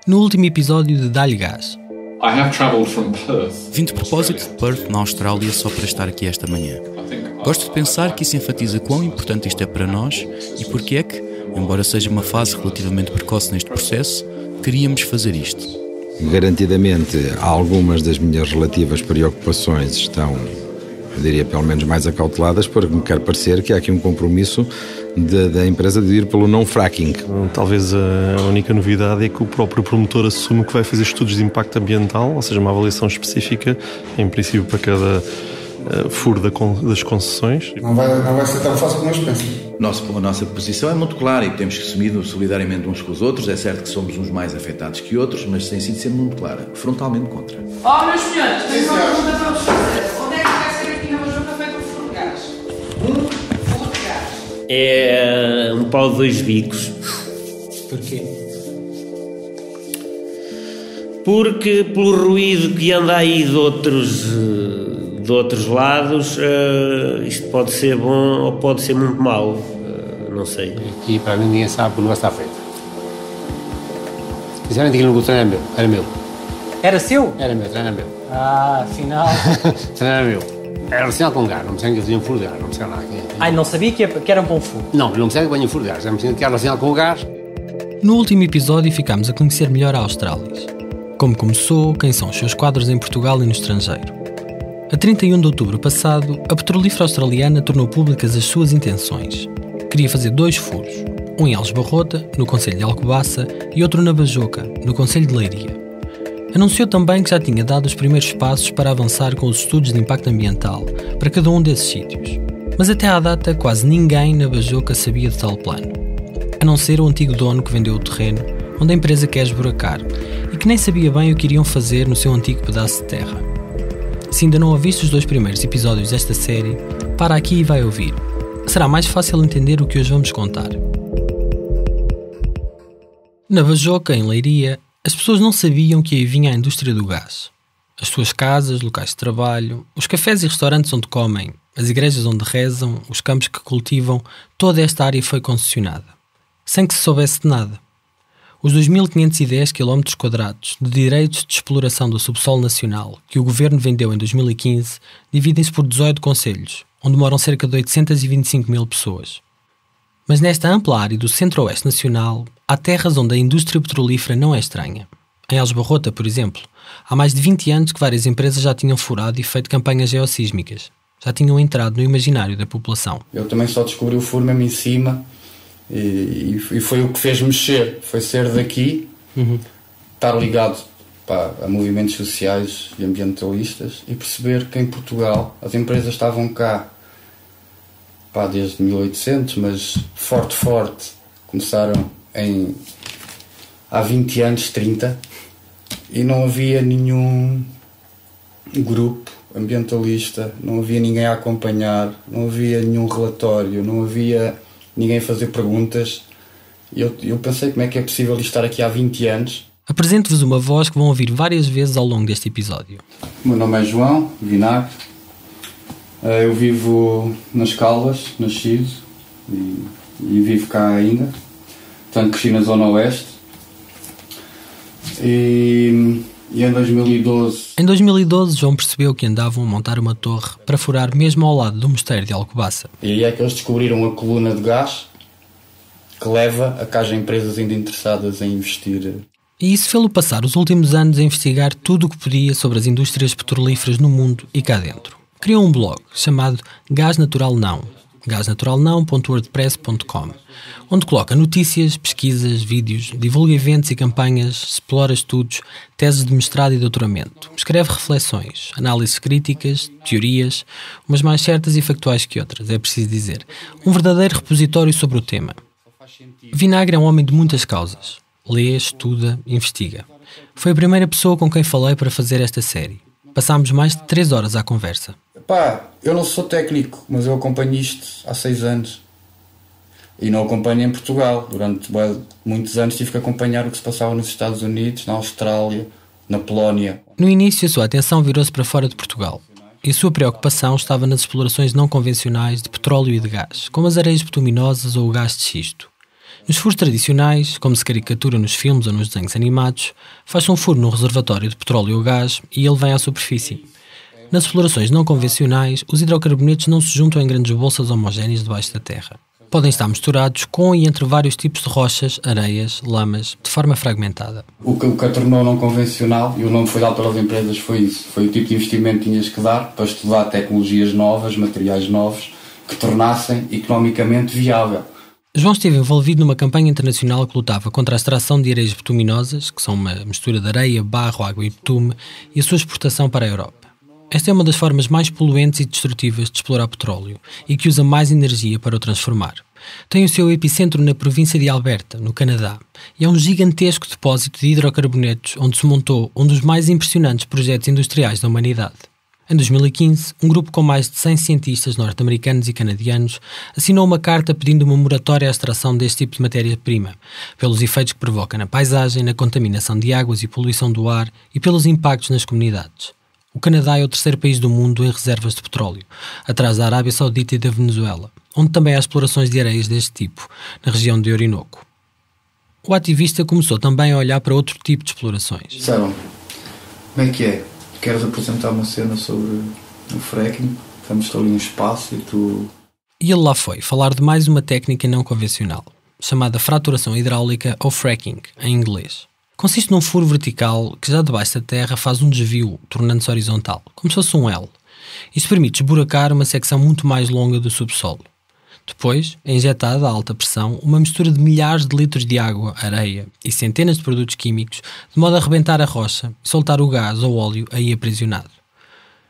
No último episódio de Dá-lhe Gás. Vim de propósito de Perth, na Austrália, só para estar aqui esta manhã. Gosto de pensar que isso enfatiza quão importante isto é para nós e porque é que, embora seja uma fase relativamente precoce neste processo, queríamos fazer isto. Garantidamente, algumas das minhas relativas preocupações estão, eu diria, pelo menos mais acauteladas, porque me quer parecer que há aqui um compromisso da empresa de ir pelo não fracking. Talvez a única novidade é que o próprio promotor assume que vai fazer estudos de impacto ambiental, ou seja, uma avaliação específica, em princípio para cada furo das concessões. Não vai ser tão fácil como nós pensamos. A nossa posição é muito clara e temos que assumir solidariamente uns com os outros. É certo que somos uns mais afetados que outros, mas tem sido sempre muito clara, frontalmente contra. Meus senhores, tenho uma pergunta para vos fazer. Onde é que vai ser aqui na Majuca feito um furo de gás? Um furo de gás. É um pau de dois bicos. Porquê? Porque pelo ruído que anda aí de outros lados, isto pode ser bom ou pode ser muito mau, não sei. Aqui para mim ninguém sabe que o negócio está feito. Sinceramente aquilo no treino era meu. Era seu? Era meu, treino era meu. Afinal... treino era meu. Era relacionado com gás, não me disseram que eu tinha um furo de gás, não me disseram nada. Não sabia que era um bom furo? Não me disseram que tinha um furo de gás, me disseram que era relacionado com o gás. No último episódio ficámos a conhecer melhor a Australis. Como começou, quem são os seus quadros em Portugal e no estrangeiro. A 31 de outubro passado, a petrolífera australiana tornou públicas as suas intenções. Queria fazer 2 furos, um em Aljubarrota, no concelho de Alcobaça, e outro na Bajoca, no concelho de Leiria. Anunciou também que já tinha dado os primeiros passos para avançar com os estudos de impacto ambiental para cada um desses sítios. Mas até à data, quase ninguém na Bajoca sabia de tal plano. A não ser o antigo dono que vendeu o terreno, onde a empresa quer esburacar, e que nem sabia bem o que iriam fazer no seu antigo pedaço de terra. Se ainda não ouviste os 2 primeiros episódios desta série, para aqui e vai ouvir. Será mais fácil entender o que hoje vamos contar. Na Bajoca, em Leiria, as pessoas não sabiam que aí vinha a indústria do gás. As suas casas, locais de trabalho, os cafés e restaurantes onde comem, as igrejas onde rezam, os campos que cultivam, toda esta área foi concessionada, sem que se soubesse de nada. Os 2.510 km² de direitos de exploração do subsolo nacional que o governo vendeu em 2015 dividem-se por 18 concelhos, onde moram cerca de 825 mil pessoas. Mas nesta ampla área do centro-oeste nacional, há terras onde a indústria petrolífera não é estranha. Em Aljubarrota, por exemplo, há mais de 20 anos que várias empresas já tinham furado e feito campanhas geossísmicas. Já tinham entrado no imaginário da população. Eu também só descobri o furo mesmo em cima. E foi o que fez mexer, foi ser daqui, estar ligado a movimentos sociais e ambientalistas e perceber que em Portugal as empresas estavam cá desde 1800, mas forte, começaram há 20 anos, 30, e não havia nenhum grupo ambientalista, não havia ninguém a acompanhar, não havia nenhum relatório, não havia ninguém a fazer perguntas. Eu pensei como é que é possível estar aqui há 20 anos. Apresento-vos uma voz que vão ouvir várias vezes ao longo deste episódio. O meu nome é João Vinagre. Eu vivo nas Caldas, nascido, e vivo cá ainda. Portanto, cresci na Zona Oeste. E em 2012... Em 2012, João percebeu que andavam a montar uma torre para furar mesmo ao lado do mosteiro de Alcobaça. E aí é que eles descobriram a coluna de gás que leva a que haja empresas ainda interessadas em investir. E isso fê-lo passar os últimos anos a investigar tudo o que podia sobre as indústrias petrolíferas no mundo e cá dentro. Criou um blog chamado Gás Natural Não, gasnaturalnão.wordpress.com, onde coloca notícias, pesquisas, vídeos, divulga eventos e campanhas, explora estudos, teses de mestrado e doutoramento, escreve reflexões, análises críticas, teorias, umas mais certas e factuais que outras, é preciso dizer. Um verdadeiro repositório sobre o tema. Vinagre é um homem de muitas causas. Lê, estuda, investiga. Foi a primeira pessoa com quem falei para fazer esta série. Passámos mais de 3 horas à conversa. Eu não sou técnico, mas eu acompanho isto há 6 anos. E não acompanho em Portugal. Durante muitos anos tive que acompanhar o que se passava nos Estados Unidos, na Austrália, na Polónia. No início, a sua atenção virou-se para fora de Portugal. E a sua preocupação estava nas explorações não convencionais de petróleo e de gás, como as areias bituminosas ou o gás de xisto. Nos furos tradicionais, como se caricatura nos filmes ou nos desenhos animados, faz-se um furo num reservatório de petróleo ou gás e ele vem à superfície. Nas explorações não convencionais, os hidrocarbonetos não se juntam em grandes bolsas homogéneas debaixo da terra. Podem estar misturados com e entre vários tipos de rochas, areias, lamas, de forma fragmentada. O que a tornou não convencional, e o nome foi dado pelas empresas, foi isso. Foi o tipo de investimento que tinhas que dar para estudar tecnologias novas, materiais novos, que tornassem economicamente viável. João esteve envolvido numa campanha internacional que lutava contra a extração de areias bituminosas, que são uma mistura de areia, barro, água e betume, e a sua exportação para a Europa. Esta é uma das formas mais poluentes e destrutivas de explorar petróleo e que usa mais energia para o transformar. Tem o seu epicentro na província de Alberta, no Canadá, e é um gigantesco depósito de hidrocarbonetos onde se montou um dos mais impressionantes projetos industriais da humanidade. Em 2015, um grupo com mais de 100 cientistas norte-americanos e canadianos assinou uma carta pedindo uma moratória à extração deste tipo de matéria-prima, pelos efeitos que provoca na paisagem, na contaminação de águas e poluição do ar e pelos impactos nas comunidades. O Canadá é o terceiro país do mundo em reservas de petróleo, atrás da Arábia Saudita e da Venezuela, onde também há explorações de areias deste tipo, na região de Orinoco. O ativista começou também a olhar para outro tipo de explorações. Disseram, como é que é? Queres apresentar uma cena sobre o fracking? Estamos ali um espaço e tu... E ele lá foi, falar de mais uma técnica não convencional, chamada fraturação hidráulica ou fracking, em inglês. Consiste num furo vertical que já debaixo da terra faz um desvio, tornando-se horizontal, como se fosse um L. Isto permite esburacar uma secção muito mais longa do subsolo. Depois é injetada a alta pressão uma mistura de milhares de litros de água, areia e centenas de produtos químicos, de modo a arrebentar a rocha e soltar o gás ou óleo aí aprisionado.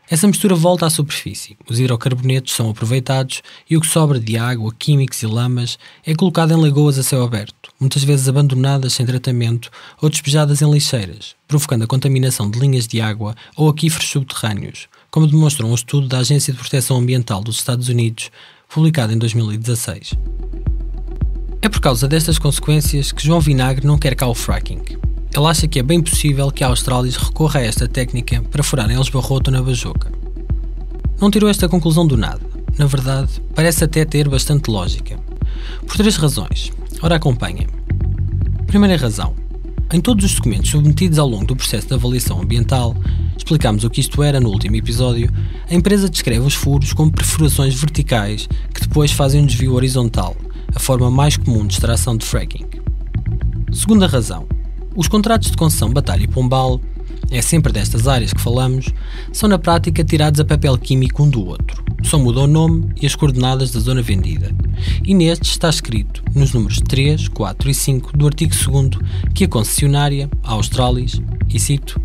Essa mistura volta à superfície, os hidrocarbonetos são aproveitados e o que sobra de água, químicos e lamas é colocado em lagoas a céu aberto, muitas vezes abandonadas sem tratamento ou despejadas em lixeiras, provocando a contaminação de linhas de água ou aquíferos subterrâneos, como demonstra um estudo da Agência de Proteção Ambiental dos Estados Unidos, publicado em 2016. É por causa destas consequências que João Vinagre não quer cá o fracking. Ele acha que é bem possível que a Australis recorra a esta técnica para furar em Elsbarroto na Bajoca. Não tirou esta conclusão do nada. Na verdade, parece até ter bastante lógica. Por 3 razões. Ora, acompanhem. Primeira razão. Em todos os documentos submetidos ao longo do processo de avaliação ambiental, explicámos o que isto era no último episódio, a empresa descreve os furos como perfurações verticais que depois fazem um desvio horizontal, a forma mais comum de extração de fracking. Segunda razão. Os contratos de concessão Batalha e Pombal, é sempre destas áreas que falamos, são na prática tirados a papel químico um do outro. Só muda o nome e as coordenadas da zona vendida. E nestes está escrito, nos números 3, 4 e 5 do artigo 2º, que a concessionária, a Australis, e cito,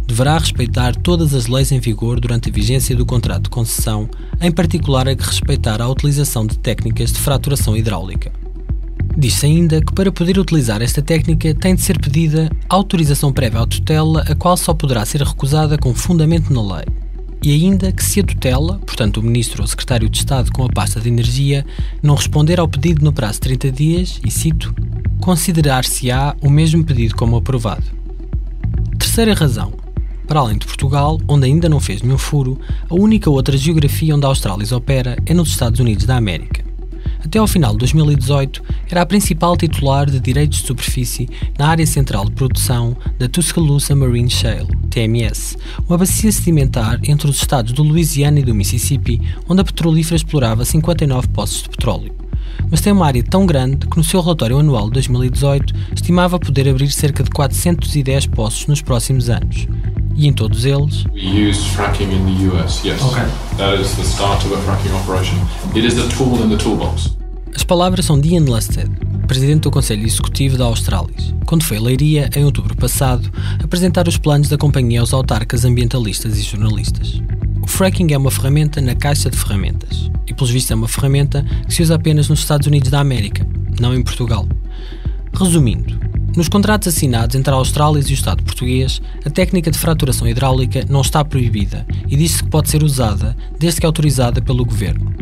deverá respeitar todas as leis em vigor durante a vigência do contrato de concessão, em particular a que respeitar a utilização de técnicas de fraturação hidráulica. Diz-se ainda que para poder utilizar esta técnica tem de ser pedida autorização prévia à tutela, a qual só poderá ser recusada com fundamento na lei. E ainda que se a tutela, portanto o Ministro ou Secretário de Estado com a pasta de Energia, não responder ao pedido no prazo de 30 dias, e cito, considerar-se-á o mesmo pedido como aprovado. Terceira razão. Para além de Portugal, onde ainda não fez nenhum furo, a única outra geografia onde a Australis opera é nos Estados Unidos da América. Até ao final de 2018, era a principal titular de direitos de superfície na área central de produção da Tuscaloosa Marine Shale, TMS, uma bacia sedimentar entre os estados do Louisiana e do Mississippi, onde a petrolífera explorava 59 poços de petróleo. Mas tem uma área tão grande que no seu relatório anual de 2018 estimava poder abrir cerca de 410 poços nos próximos anos. E em todos eles... We use fracking in the US, yes. Okay. That is the start of a fracking operation. It is the tool in the toolbox. As palavras são de Ian Lusted, presidente do Conselho Executivo da Australis, quando foi a Leiria, em outubro passado, apresentar os planos da companhia aos autarcas ambientalistas e jornalistas. O fracking é uma ferramenta na caixa de ferramentas, e pelos vistos é uma ferramenta que se usa apenas nos Estados Unidos da América, não em Portugal. Resumindo, nos contratos assinados entre a Australis e o Estado português, a técnica de fraturação hidráulica não está proibida e diz-se que pode ser usada desde que autorizada pelo governo.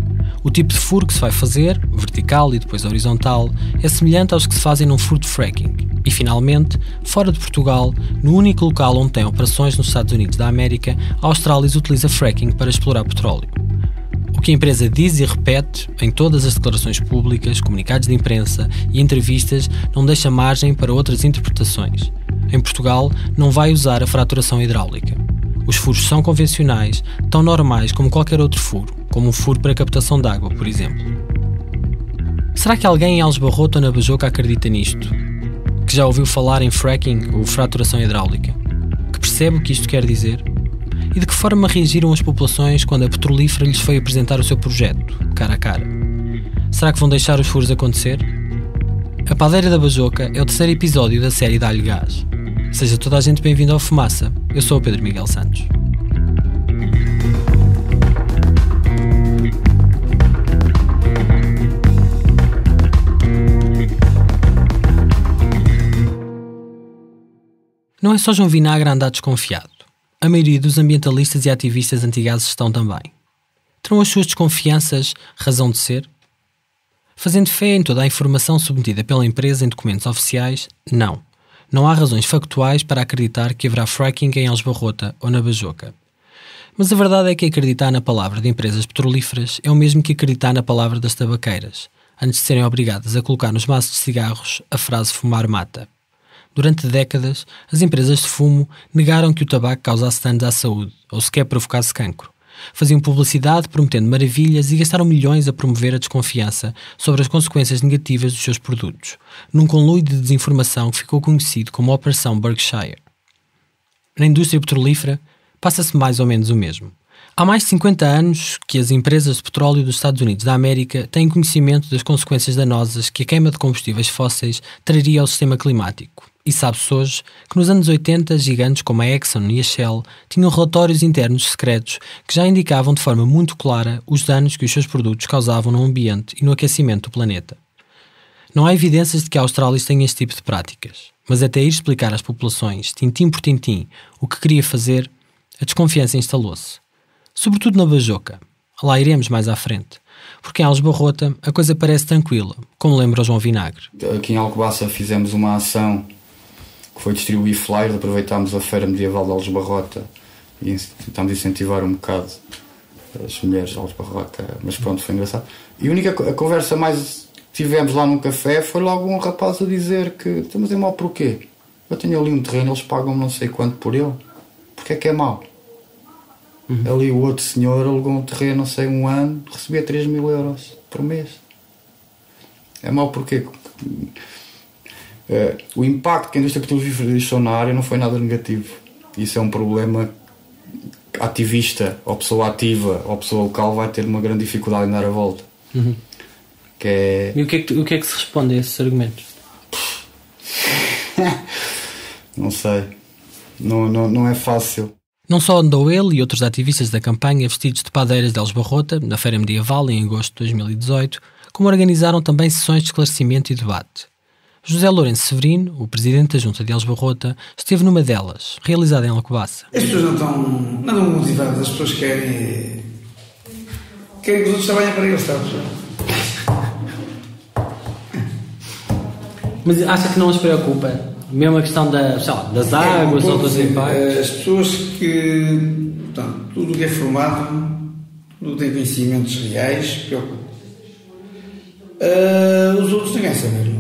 O tipo de furo que se vai fazer, vertical e depois horizontal, é semelhante aos que se fazem num furo de fracking. E, finalmente, fora de Portugal, no único local onde tem operações nos Estados Unidos da América, a Australis utiliza fracking para explorar petróleo. O que a empresa diz e repete em todas as declarações públicas, comunicados de imprensa e entrevistas não deixa margem para outras interpretações. Em Portugal, não vai usar a fraturação hidráulica. Os furos são convencionais, tão normais como qualquer outro furo, como um furo para captação de água, por exemplo. Será que alguém em Alves Barroto ou na Bajoca acredita nisto? Que já ouviu falar em fracking ou fraturação hidráulica? Que percebe o que isto quer dizer? E de que forma reagiram as populações quando a petrolífera lhes foi apresentar o seu projeto, cara a cara? Será que vão deixar os furos acontecer? A Padeira da Bajoca é o terceiro episódio da série Dá-lhe Gás. Seja toda a gente bem-vindo ao Fumaça. Eu sou o Pedro Miguel Santos. Não é só João Vinagre a andar desconfiado. A maioria dos ambientalistas e ativistas anti-gases estão também. Terão as suas desconfianças razão de ser? Fazendo fé em toda a informação submetida pela empresa em documentos oficiais, não. Não há razões factuais para acreditar que haverá fracking em Alves Barrota ou na Bajoca. Mas a verdade é que acreditar na palavra de empresas petrolíferas é o mesmo que acreditar na palavra das tabaqueiras, antes de serem obrigadas a colocar nos maços de cigarros a frase fumar mata. Durante décadas, as empresas de fumo negaram que o tabaco causasse danos à saúde ou sequer provocasse cancro. Faziam publicidade prometendo maravilhas e gastaram milhões a promover a desconfiança sobre as consequências negativas dos seus produtos, num conluio de desinformação que ficou conhecido como a Operação Berkshire. Na indústria petrolífera, passa-se mais ou menos o mesmo. Há mais de 50 anos que as empresas de petróleo dos Estados Unidos da América têm conhecimento das consequências danosas que a queima de combustíveis fósseis traria ao sistema climático. E sabe-se hoje que nos anos 80, gigantes como a Exxon e a Shell tinham relatórios internos secretos que já indicavam de forma muito clara os danos que os seus produtos causavam no ambiente e no aquecimento do planeta. Não há evidências de que a Austrália tenha este tipo de práticas, mas até ir explicar às populações, tintim por tintim, o que queria fazer, a desconfiança instalou-se. Sobretudo na Bajoca. Lá iremos mais à frente. Porque em Alves Barrota a coisa parece tranquila, como lembra o João Vinagre. Aqui em Alcobaça fizemos uma ação que foi distribuir flyers, aproveitámos a Feira Medieval de Alves Barrota e tentámos incentivar um bocado as mulheres de Alves Barrota, mas pronto, foi engraçado. E a conversa mais que tivemos lá num café foi logo um rapaz a dizer que estamos em mau porquê? Eu tenho ali um terreno, eles pagam não sei quanto por ele, porque é que é mau? Ali o outro senhor alugou um terreno, não sei, um ano, recebia 3 mil euros por mês. É mau porquê? O impacto que a indústria petrolífera deixou na área não foi nada negativo. Isso é um problema. Ativista, ou pessoa ativa, ou pessoa local vai ter uma grande dificuldade em dar a volta. E o que é que se responde a esses argumentos? Não sei. Não é fácil. Não só andou ele e outros ativistas da campanha vestidos de padeiras de Alves Barrota, na Feira Medieval em agosto de 2018, como organizaram também sessões de esclarecimento e debate. José Lourenço Severino, o presidente da Junta de Alves Barrota, esteve numa delas, realizada em Alcobaça. As pessoas não estão motivadas, as pessoas querem que os outros trabalhem para eles, sabes? Mas acha que não os preocupa? Mesmo a questão das águas ou dos impactos? As pessoas que, portanto, tudo o que é formado, tudo tem conhecimentos reais, preocupa. Os outros ninguém saber.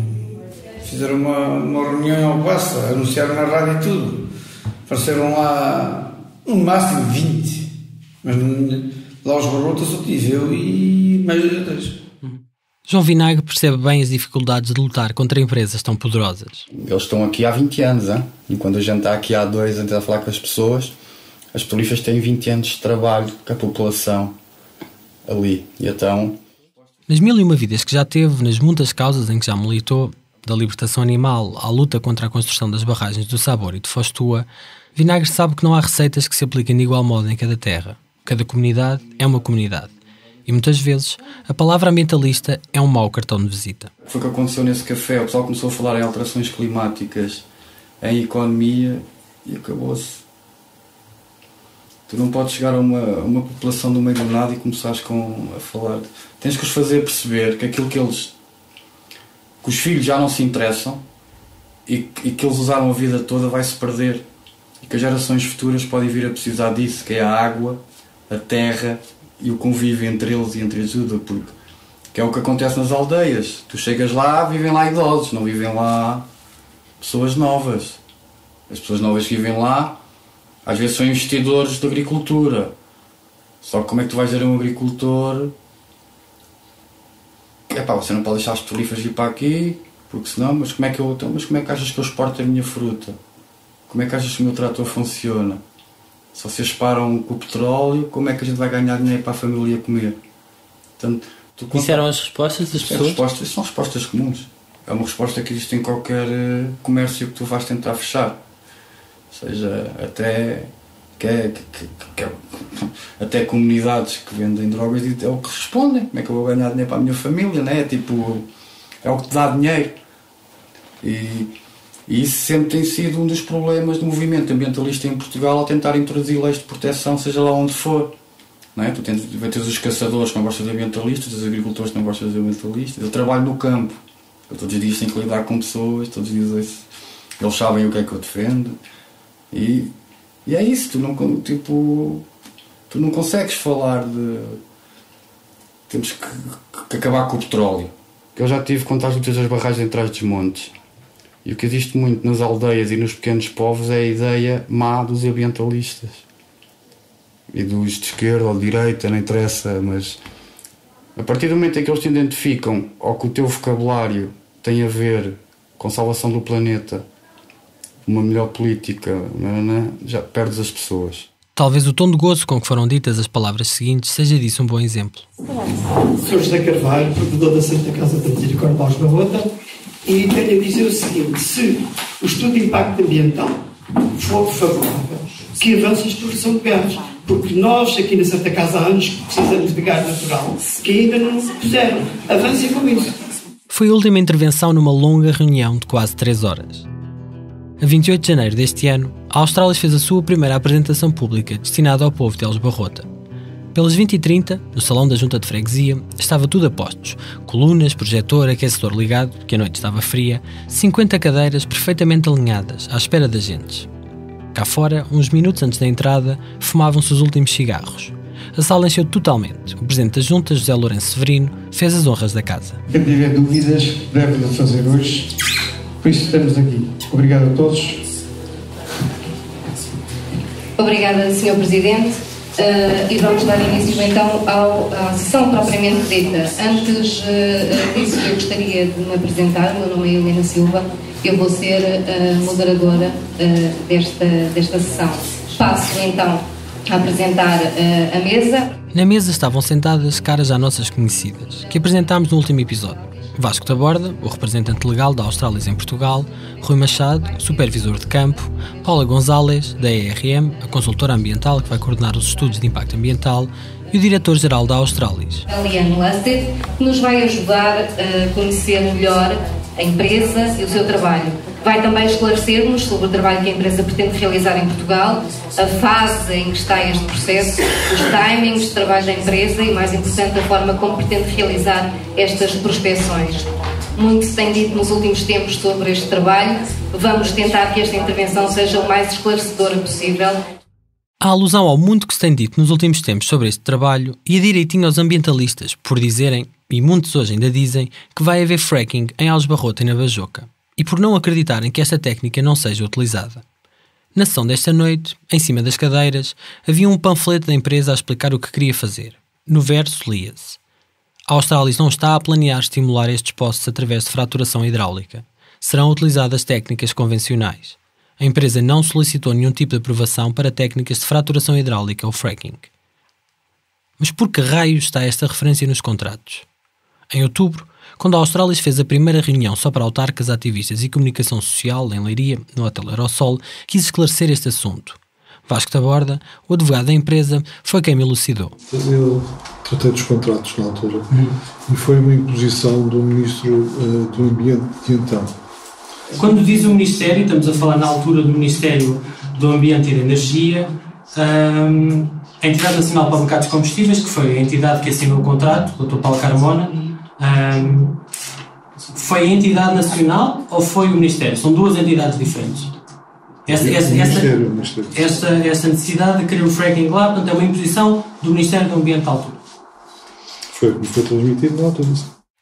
Fizeram uma reunião em Alcobaça, anunciaram na rádio e tudo. Apareceram lá no máximo 20. Mas lá os Barrotas só tive eu e mais 2. João Vinagre percebe bem as dificuldades de lutar contra empresas tão poderosas. Eles estão aqui há 20 anos, hein? E quando a gente está aqui há 2 anos a falar com as pessoas, as petrolíferas têm 20 anos de trabalho com a população ali. E então... Nas 1001 vidas que já teve, nas muitas causas em que já militou, da libertação animal à luta contra a construção das barragens do Sabor e de Fostua, Vinagre sabe que não há receitas que se apliquem de igual modo em cada terra. Cada comunidade é uma comunidade. E muitas vezes a palavra ambientalista é um mau cartão de visita. Foi o que aconteceu nesse café. O pessoal começou a falar em alterações climáticas, em economia e acabou-se. Tu não podes chegar a uma população do meio do nada e começares a falar. Tens que os fazer perceber que aquilo que os filhos já não se interessam e que eles usaram a vida toda vai-se perder. E que as gerações futuras podem vir a precisar disso, que é a água, a terra e o convívio entre eles e entre ajuda, porque que é o que acontece nas aldeias. Tu chegas lá, vivem lá idosos, não vivem lá pessoas novas. As pessoas novas que vivem lá, às vezes são investidores de agricultura. Só que como é que tu vais dizer a um agricultor: você não pode deixar as petrolíferas vir para aqui, porque senão, mas como é que achas que eu exporto a minha fruta? Como é que achas que o meu trator funciona? Se vocês param com o petróleo, como é que a gente vai ganhar dinheiro para a família comer? Portanto, isso eram as respostas das pessoas? São respostas comuns. É uma resposta que existe em qualquer comércio que tu vais tentar fechar. Ou seja, até comunidades que vendem drogas é o que respondem. Como é que eu vou ganhar dinheiro para a minha família? Não é? É o que te dá dinheiro. E isso sempre tem sido um dos problemas do movimento ambientalista em Portugal, ao tentar introduzir leis de proteção, seja lá onde for. Não é? Tu tens os caçadores que não gostam de ambientalistas, os agricultores que não gostam de ambientalistas. Eu trabalho no campo. Eu todos os dias tenho que lidar com pessoas, todos os dias eles sabem o que é que eu defendo. E é isso, tu não consegues falar de... Temos que acabar com o petróleo. Eu já tive contato com as barragens em Trás-os-Montes. E o que existe muito nas aldeias e nos pequenos povos é a ideia má dos ambientalistas. E dos de esquerda ou de direita, não interessa, mas a partir do momento em que eles te identificam ou que o teu vocabulário tem a ver com salvação do planeta, uma melhor política, já perdes as pessoas. Talvez o tom de gozo com que foram ditas as palavras seguintes seja disso um bom exemplo. Sr. José Carvalho, provedor da Santa Casa de Misericórdia Paus Barrota, e tenho a dizer o seguinte: se o estudo de impacto ambiental for favorável, que avance a exploração de gás, porque nós aqui na Santa Casa há anos precisamos de gás natural, que ainda não fizeram. Avancem com isso. Foi a última intervenção numa longa reunião de quase 3 horas. A 28 de janeiro deste ano, a Australis fez a sua primeira apresentação pública destinada ao povo de Elos Barrota. Pelas 20h30, no salão da Junta de Freguesia, estava tudo a postos. Colunas, projetor, aquecedor ligado, que a noite estava fria, 50 cadeiras perfeitamente alinhadas, à espera de agentes. Cá fora, uns minutos antes da entrada, fumavam-se os últimos cigarros. A sala encheu totalmente. O Presidente da Junta, José Lourenço Severino, fez as honras da casa. Quem tiver dúvidas, deve fazer hoje. Por isso estamos aqui. Obrigado a todos. Obrigada, Sr. Presidente. E vamos dar início então à sessão propriamente dita. Antes disso, eu gostaria de me apresentar. O meu nome é Helena Silva. Eu vou ser a moderadora desta sessão. Passo então a apresentar a mesa. Na mesa estavam sentadas caras já nossas conhecidas, que apresentámos no último episódio. Vasco Taborda, o representante legal da Australis em Portugal, Rui Machado, supervisor de campo, Paula Gonzalez, da ERM, a consultora ambiental que vai coordenar os estudos de impacto ambiental, e o diretor-geral da Australis. Eliane Lusted, que nos vai ajudar a conhecer melhor a empresa e o seu trabalho. Vai também esclarecer-nos sobre o trabalho que a empresa pretende realizar em Portugal, a fase em que está este processo, os timings de trabalho da empresa e, mais importante, a forma como pretende realizar estas prospeções. Muito se tem dito nos últimos tempos sobre este trabalho. Vamos tentar que esta intervenção seja o mais esclarecedora possível. A alusão ao muito que se tem dito nos últimos tempos sobre este trabalho e a direitinho aos ambientalistas por dizerem, e muitos hoje ainda dizem, que vai haver fracking em Elos Barrota e na Bajoca, e por não acreditarem que esta técnica não seja utilizada. Na sessão desta noite, em cima das cadeiras, havia um panfleto da empresa a explicar o que queria fazer. No verso lia-se: a Australis não está a planear estimular estes poços através de fraturação hidráulica. Serão utilizadas técnicas convencionais. A empresa não solicitou nenhum tipo de aprovação para técnicas de fraturação hidráulica ou fracking. Mas por que raios está esta referência nos contratos? Em outubro, quando a Australis fez a primeira reunião só para autarcas, ativistas e comunicação social em Leiria, no Hotel Aerosol, quis esclarecer este assunto. Vasco Taborda, o advogado da empresa, foi quem me elucidou. Eu tratei dos contratos na altura e foi uma imposição do Ministro do Ambiente de então. Quando diz o Ministério, estamos a falar na altura do Ministério do Ambiente e da Energia, a Entidade Nacional para o Mercado dos Combustíveis, que foi a entidade que assinou o contrato, o Dr. Paulo Carmona, foi a entidade nacional ou foi o Ministério? São duas entidades diferentes. Essa necessidade de querer o fracking lá, portanto, é uma imposição do Ministério do Ambiente à altura. Foi transmitido na altura.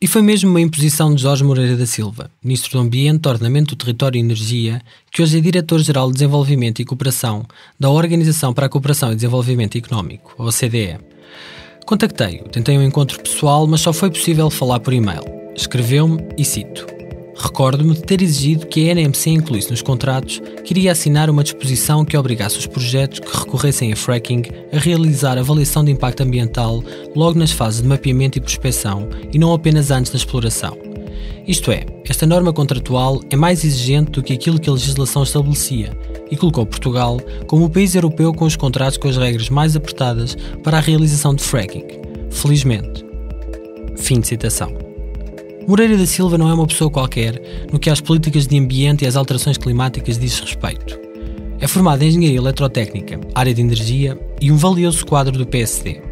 E foi mesmo uma imposição de Jorge Moreira da Silva, Ministro do Ambiente, Ordenamento do Território e Energia, que hoje é Diretor-Geral de Desenvolvimento e Cooperação da Organização para a Cooperação e Desenvolvimento Económico, a OCDE. Contactei-o, tentei um encontro pessoal, mas só foi possível falar por e-mail. Escreveu-me e cito: recordo-me de ter exigido que a NMC incluísse nos contratos que iria assinar uma disposição que obrigasse os projetos que recorressem a fracking a realizar avaliação de impacto ambiental logo nas fases de mapeamento e prospecção e não apenas antes da exploração. Isto é, esta norma contratual é mais exigente do que aquilo que a legislação estabelecia e colocou Portugal como o país europeu com os contratos com as regras mais apertadas para a realização de fracking. Felizmente. Fim de citação. Moreira da Silva não é uma pessoa qualquer no que às políticas de ambiente e às alterações climáticas diz respeito. É formado em Engenharia Eletrotécnica, área de energia e um valioso quadro do PSD.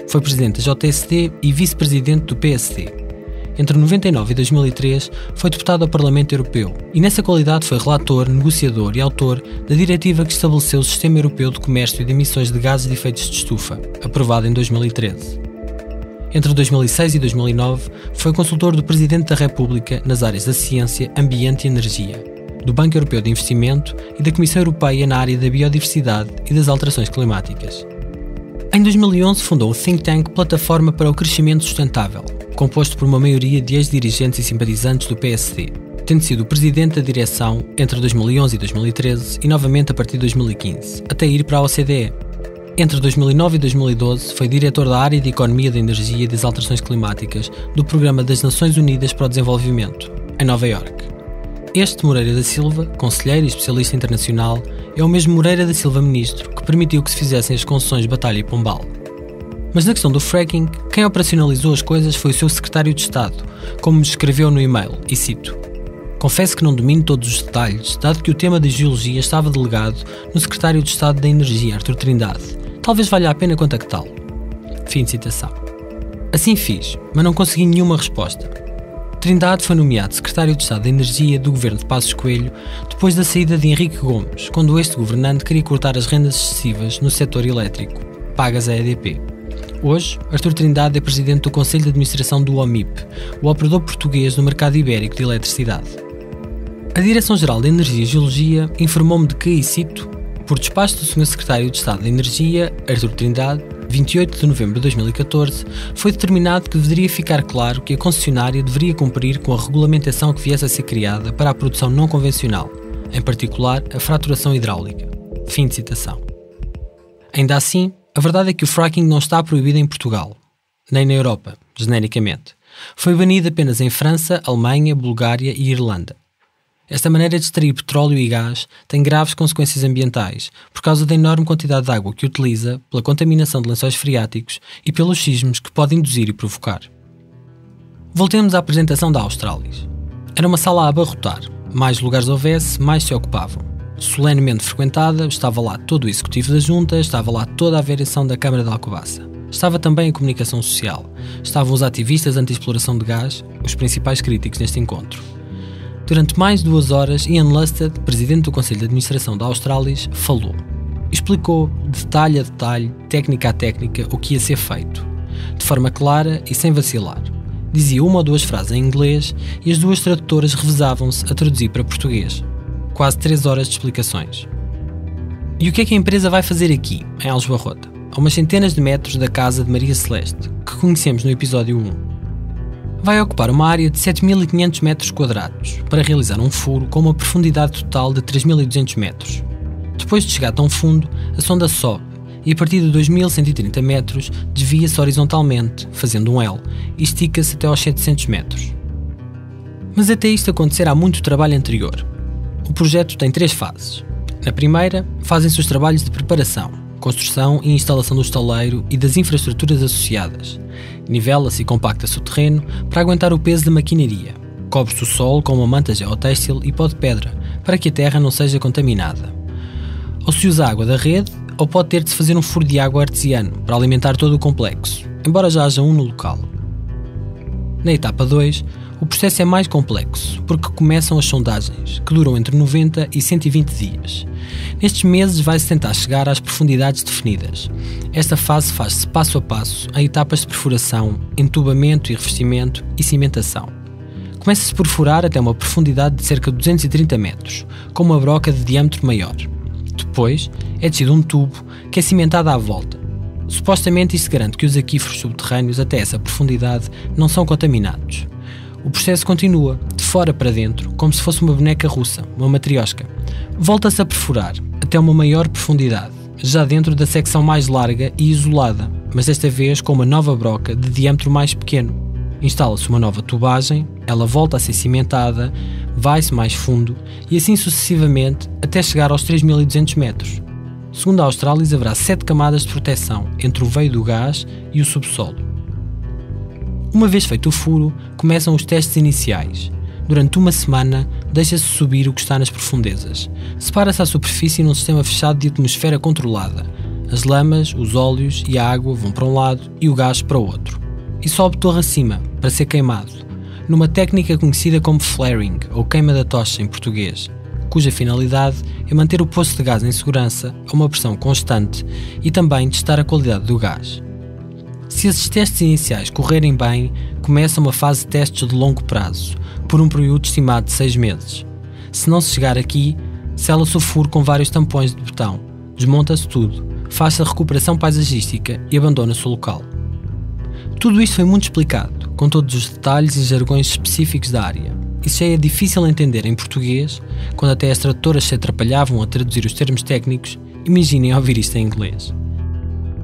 Foi presidente da JSD e vice-presidente do PSD. Entre 99 e 2003 foi deputado ao Parlamento Europeu e nessa qualidade foi relator, negociador e autor da diretiva que estabeleceu o Sistema Europeu de Comércio de Emissões de Gases de Efeitos de Estufa, aprovada em 2013. Entre 2006 e 2009, foi consultor do Presidente da República nas áreas da ciência, ambiente e energia, do Banco Europeu de Investimento e da Comissão Europeia na área da biodiversidade e das alterações climáticas. Em 2011, fundou o think tank Plataforma para o Crescimento Sustentável, composto por uma maioria de ex-dirigentes e simpatizantes do PSD, tendo sido o presidente da direção entre 2011 e 2013 e novamente a partir de 2015, até ir para a OCDE. Entre 2009 e 2012 foi diretor da área de Economia da Energia e das Alterações Climáticas do Programa das Nações Unidas para o Desenvolvimento, em Nova Iorque. Este Moreira da Silva, conselheiro e especialista internacional, é o mesmo Moreira da Silva ministro que permitiu que se fizessem as concessões de Batalha e Pombal. Mas na questão do fracking, quem operacionalizou as coisas foi o seu secretário de Estado, como me escreveu no e-mail, e cito: confesso que não domino todos os detalhes, dado que o tema da geologia estava delegado no secretário de Estado da Energia, Artur Trindade. Talvez valha a pena contactá-lo. Fim de citação. Assim fiz, mas não consegui nenhuma resposta. Trindade foi nomeado secretário de Estado da Energia do governo de Passos Coelho depois da saída de Henrique Gomes, quando este governante queria cortar as rendas excessivas no setor elétrico, pagas à EDP. Hoje, Artur Trindade é presidente do Conselho de Administração do OMIP, o operador português no mercado ibérico de eletricidade. A Direção-Geral de Energia e Geologia informou-me de que, e cito, por despacho do Sr. Secretário de Estado da Energia, Artur Trindade, 28 de novembro de 2014, foi determinado que deveria ficar claro que a concessionária deveria cumprir com a regulamentação que viesse a ser criada para a produção não convencional, em particular a fraturação hidráulica. Fim de citação. Ainda assim, a verdade é que o fracking não está proibido em Portugal, nem na Europa, genericamente. Foi banido apenas em França, Alemanha, Bulgária e Irlanda. Esta maneira de extrair petróleo e gás tem graves consequências ambientais por causa da enorme quantidade de água que utiliza, pela contaminação de lençóis freáticos e pelos sismos que pode induzir e provocar. Voltemos à apresentação da Australis. Era uma sala a abarrotar. Mais lugares houvesse, mais se ocupavam. Solenemente frequentada, estava lá todo o executivo da junta, estava lá toda a variação da Câmara de Alcobaça. Estava também a comunicação social. Estavam os ativistas anti-exploração de gás, os principais críticos neste encontro. Durante mais de 2 horas, Ian Lusted, presidente do Conselho de Administração da Australis, falou. Explicou, detalhe a detalhe, técnica a técnica, o que ia ser feito. De forma clara e sem vacilar. Dizia 1 ou 2 frases em inglês e as 2 tradutoras revezavam-se a traduzir para português. Quase 3 horas de explicações. E o que é que a empresa vai fazer aqui, em Aljubarrota, a umas centenas de metros da casa de Maria Celeste, que conhecemos no episódio 1? Vai ocupar uma área de 7.500 metros quadrados para realizar um furo com uma profundidade total de 3.200 metros. Depois de chegar tão fundo, a sonda sobe e a partir de 2.130 metros desvia-se horizontalmente, fazendo um L, e estica-se até aos 700 metros. Mas até isto acontecer há muito trabalho anterior. O projeto tem 3 fases. Na primeira, fazem-se os trabalhos de preparação, construção e instalação do estaleiro e das infraestruturas associadas. Nivela-se e compacta-se o terreno para aguentar o peso da maquinaria. Cobre-se o solo com uma manta geotêxtil e pó de pedra, para que a terra não seja contaminada. Ou se usa água da rede, ou pode ter de se fazer um furo de água artesiano para alimentar todo o complexo, embora já haja um no local. Na etapa 2, O processo é mais complexo, porque começam as sondagens, que duram entre 90 e 120 dias. Nestes meses vai-se tentar chegar às profundidades definidas. Esta fase faz-se passo a passo, em etapas de perfuração, entubamento e revestimento e cimentação. Começa-se por furar até uma profundidade de cerca de 230 metros, com uma broca de diâmetro maior. Depois, é descido um tubo que é cimentado à volta. Supostamente isto garante que os aquíferos subterrâneos até essa profundidade não são contaminados. O processo continua, de fora para dentro, como se fosse uma boneca russa, uma matriosca. Volta-se a perfurar, até uma maior profundidade, já dentro da secção mais larga e isolada, mas desta vez com uma nova broca de diâmetro mais pequeno. Instala-se uma nova tubagem, ela volta a ser cimentada, vai-se mais fundo e assim sucessivamente até chegar aos 3.200 metros. Segundo a Australis, haverá 7 camadas de proteção entre o veio do gás e o subsolo. Uma vez feito o furo, começam os testes iniciais. Durante uma semana, deixa-se subir o que está nas profundezas. Separa-se a superfície num sistema fechado de atmosfera controlada. As lamas, os óleos e a água vão para um lado e o gás para o outro. E sobe torre acima, para ser queimado, numa técnica conhecida como flaring, ou queima da tocha em português, cuja finalidade é manter o poço de gás em segurança a uma pressão constante e também testar a qualidade do gás. Se esses testes iniciais correrem bem, começa uma fase de testes de longo prazo, por um período estimado de 6 meses. Se não se chegar aqui, sela-se o furo com vários tampões de betão, desmonta-se tudo, faz-se a recuperação paisagística e abandona-se o local. Tudo isto foi muito explicado, com todos os detalhes e jargões específicos da área. Isso já é difícil entender em português, quando até as tradutoras se atrapalhavam a traduzir os termos técnicos, imaginem ouvir isto em inglês.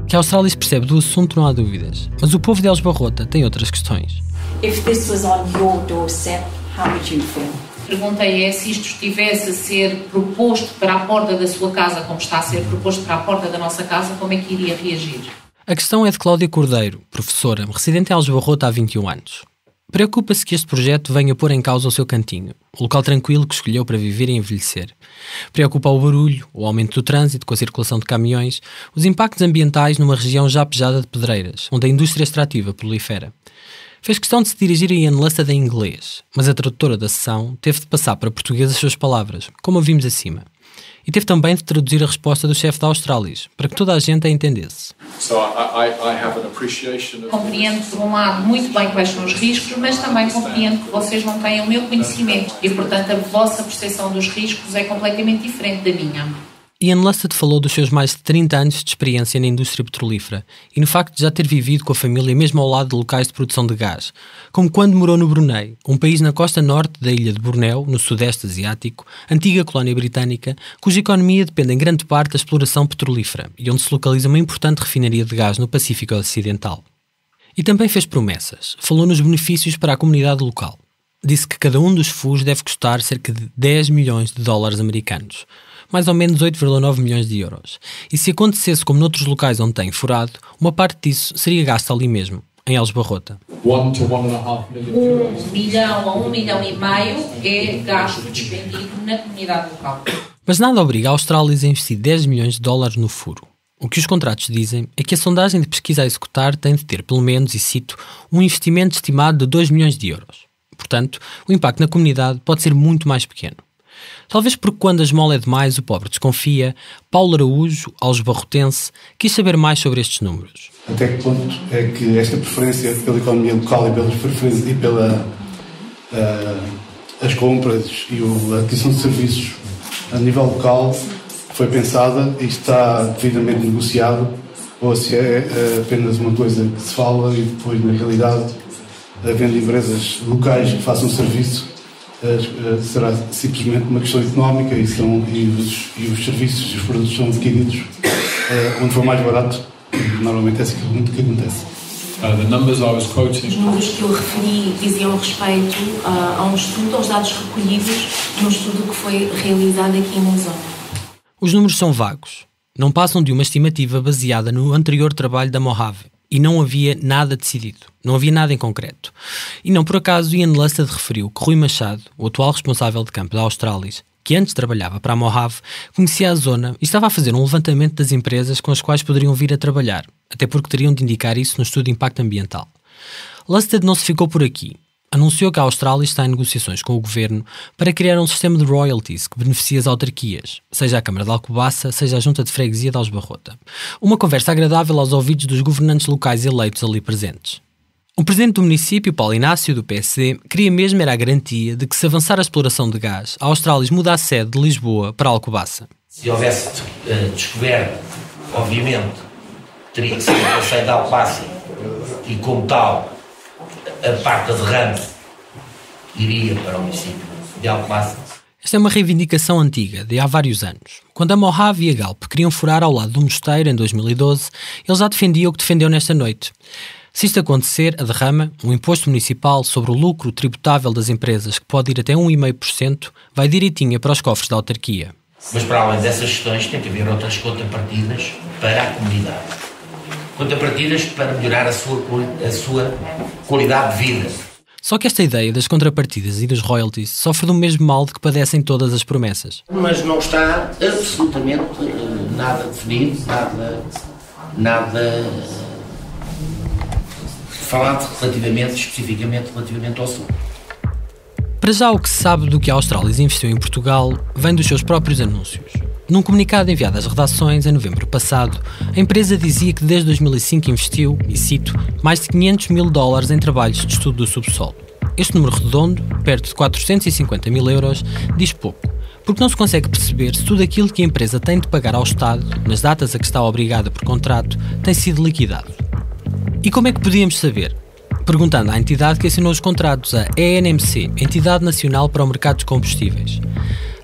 Que a Australis percebe do assunto não há dúvidas, mas o povo de Elos Barrota tem outras questões. If this was on your doorstep, how would you feel? A pergunta é se isto estivesse a ser proposto para a porta da sua casa, como está a ser proposto para a porta da nossa casa, como é que iria reagir? A questão é de Cláudia Cordeiro, professora, residente em Elos Barrota há 21 anos. Preocupa-se que este projeto venha pôr em causa o seu cantinho, o local tranquilo que escolheu para viver e envelhecer. Preocupa o barulho, o aumento do trânsito com a circulação de caminhões, os impactos ambientais numa região já pejada de pedreiras, onde a indústria extrativa prolifera. Fez questão de se dirigir a Ian Lusted em inglês, mas a tradutora da sessão teve de passar para português as suas palavras, como a vimos acima. E teve também de traduzir a resposta do chefe da Australis, para que toda a gente a entendesse. Compreendo, por um lado, muito bem quais são os riscos, mas também compreendo que vocês não têm o meu conhecimento e, portanto, a vossa percepção dos riscos é completamente diferente da minha. Ian Lusted falou dos seus mais de 30 anos de experiência na indústria petrolífera e no facto de já ter vivido com a família mesmo ao lado de locais de produção de gás, como quando morou no Brunei, um país na costa norte da ilha de Bornéu, no sudeste asiático, antiga colónia britânica, cuja economia depende em grande parte da exploração petrolífera e onde se localiza uma importante refinaria de gás no Pacífico Ocidental. E também fez promessas, falou nos benefícios para a comunidade local. Disse que cada um dos furos deve custar cerca de 10 milhões de dólares americanos, mais ou menos 8,9 milhões de euros. E se acontecesse como noutros locais onde tem furado, uma parte disso seria gasta ali mesmo, em Elos Barrota. 1 to 1.5 milhão. 1 milhão a 1,5 milhão é gasto despendido na comunidade local. Mas nada obriga a Australis a investir 10 milhões de dólares no furo. O que os contratos dizem é que a sondagem de pesquisa a executar tem de ter, pelo menos, e cito, um investimento estimado de 2 milhões de euros. Portanto, o impacto na comunidade pode ser muito mais pequeno. Talvez porque quando a esmola é demais o pobre desconfia, Paulo Araújo, alosbarrotense, quis saber mais sobre estes números. Até que ponto é que esta preferência pela economia local e pelas preferências e pela as compras e a aquisição de serviços a nível local foi pensada e está devidamente negociado, ou se é apenas uma coisa que se fala e depois na realidade, havendo empresas locais que façam serviço, será simplesmente uma questão económica e os serviços e os produtos são adquiridos onde for mais barato. Normalmente é assim que acontece. Os números que eu referi diziam respeito a um estudo, aos dados recolhidos num estudo que foi realizado aqui na zona. Os números são vagos. Não passam de uma estimativa baseada no anterior trabalho da Mojave. E não havia nada decidido. Não havia nada em concreto. E não por acaso Ian Lusted referiu que Rui Machado, o atual responsável de campo da Australis, que antes trabalhava para a Mojave, conhecia a zona e estava a fazer um levantamento das empresas com as quais poderiam vir a trabalhar, até porque teriam de indicar isso no estudo de impacto ambiental. Lusted não se ficou por aqui. anunciou que a Austrália está em negociações com o governo para criar um sistema de royalties que beneficie as autarquias, seja a Câmara de Alcobaça, seja a Junta de Freguesia de Aljubarrota. Uma conversa agradável aos ouvidos dos governantes locais eleitos ali presentes. O presidente do município, Paulo Inácio, do PSD, queria mesmo era a garantia de que, se avançar a exploração de gás, a Australis muda a sede de Lisboa para Alcobaça. Se houvesse descoberto, obviamente, teria que ser o Conselho de Alcobaça e, como tal, a parte da derrame iria para o município de Alcobaça. Esta é uma reivindicação antiga, de há vários anos. Quando a Mojave e a Galp queriam furar ao lado do mosteiro em 2012, eles já defendiam o que defendeu nesta noite. Se isto acontecer, a derrama, um imposto municipal sobre o lucro tributável das empresas que pode ir até 1,5%, vai direitinha para os cofres da autarquia. Mas para além dessas questões tem que haver outras contrapartidas para a comunidade. Contrapartidas para melhorar a sua qualidade de vida. Só que esta ideia das contrapartidas e dos royalties sofre do mesmo mal de que padecem todas as promessas. Mas não está absolutamente nada definido, nada falado especificamente relativamente ao Sul. Para já, o que se sabe do que a Australis investiu em Portugal vem dos seus próprios anúncios. Num comunicado enviado às redações em novembro passado, a empresa dizia que desde 2005 investiu, e cito, mais de $500 mil em trabalhos de estudo do subsolo. Este número redondo, perto de 450 mil euros, diz pouco, porque não se consegue perceber se tudo aquilo que a empresa tem de pagar ao Estado, nas datas a que está obrigada por contrato, tem sido liquidado. E como é que podíamos saber? Perguntando à entidade que assinou os contratos, a ENMC, Entidade Nacional para o Mercado dos Combustíveis.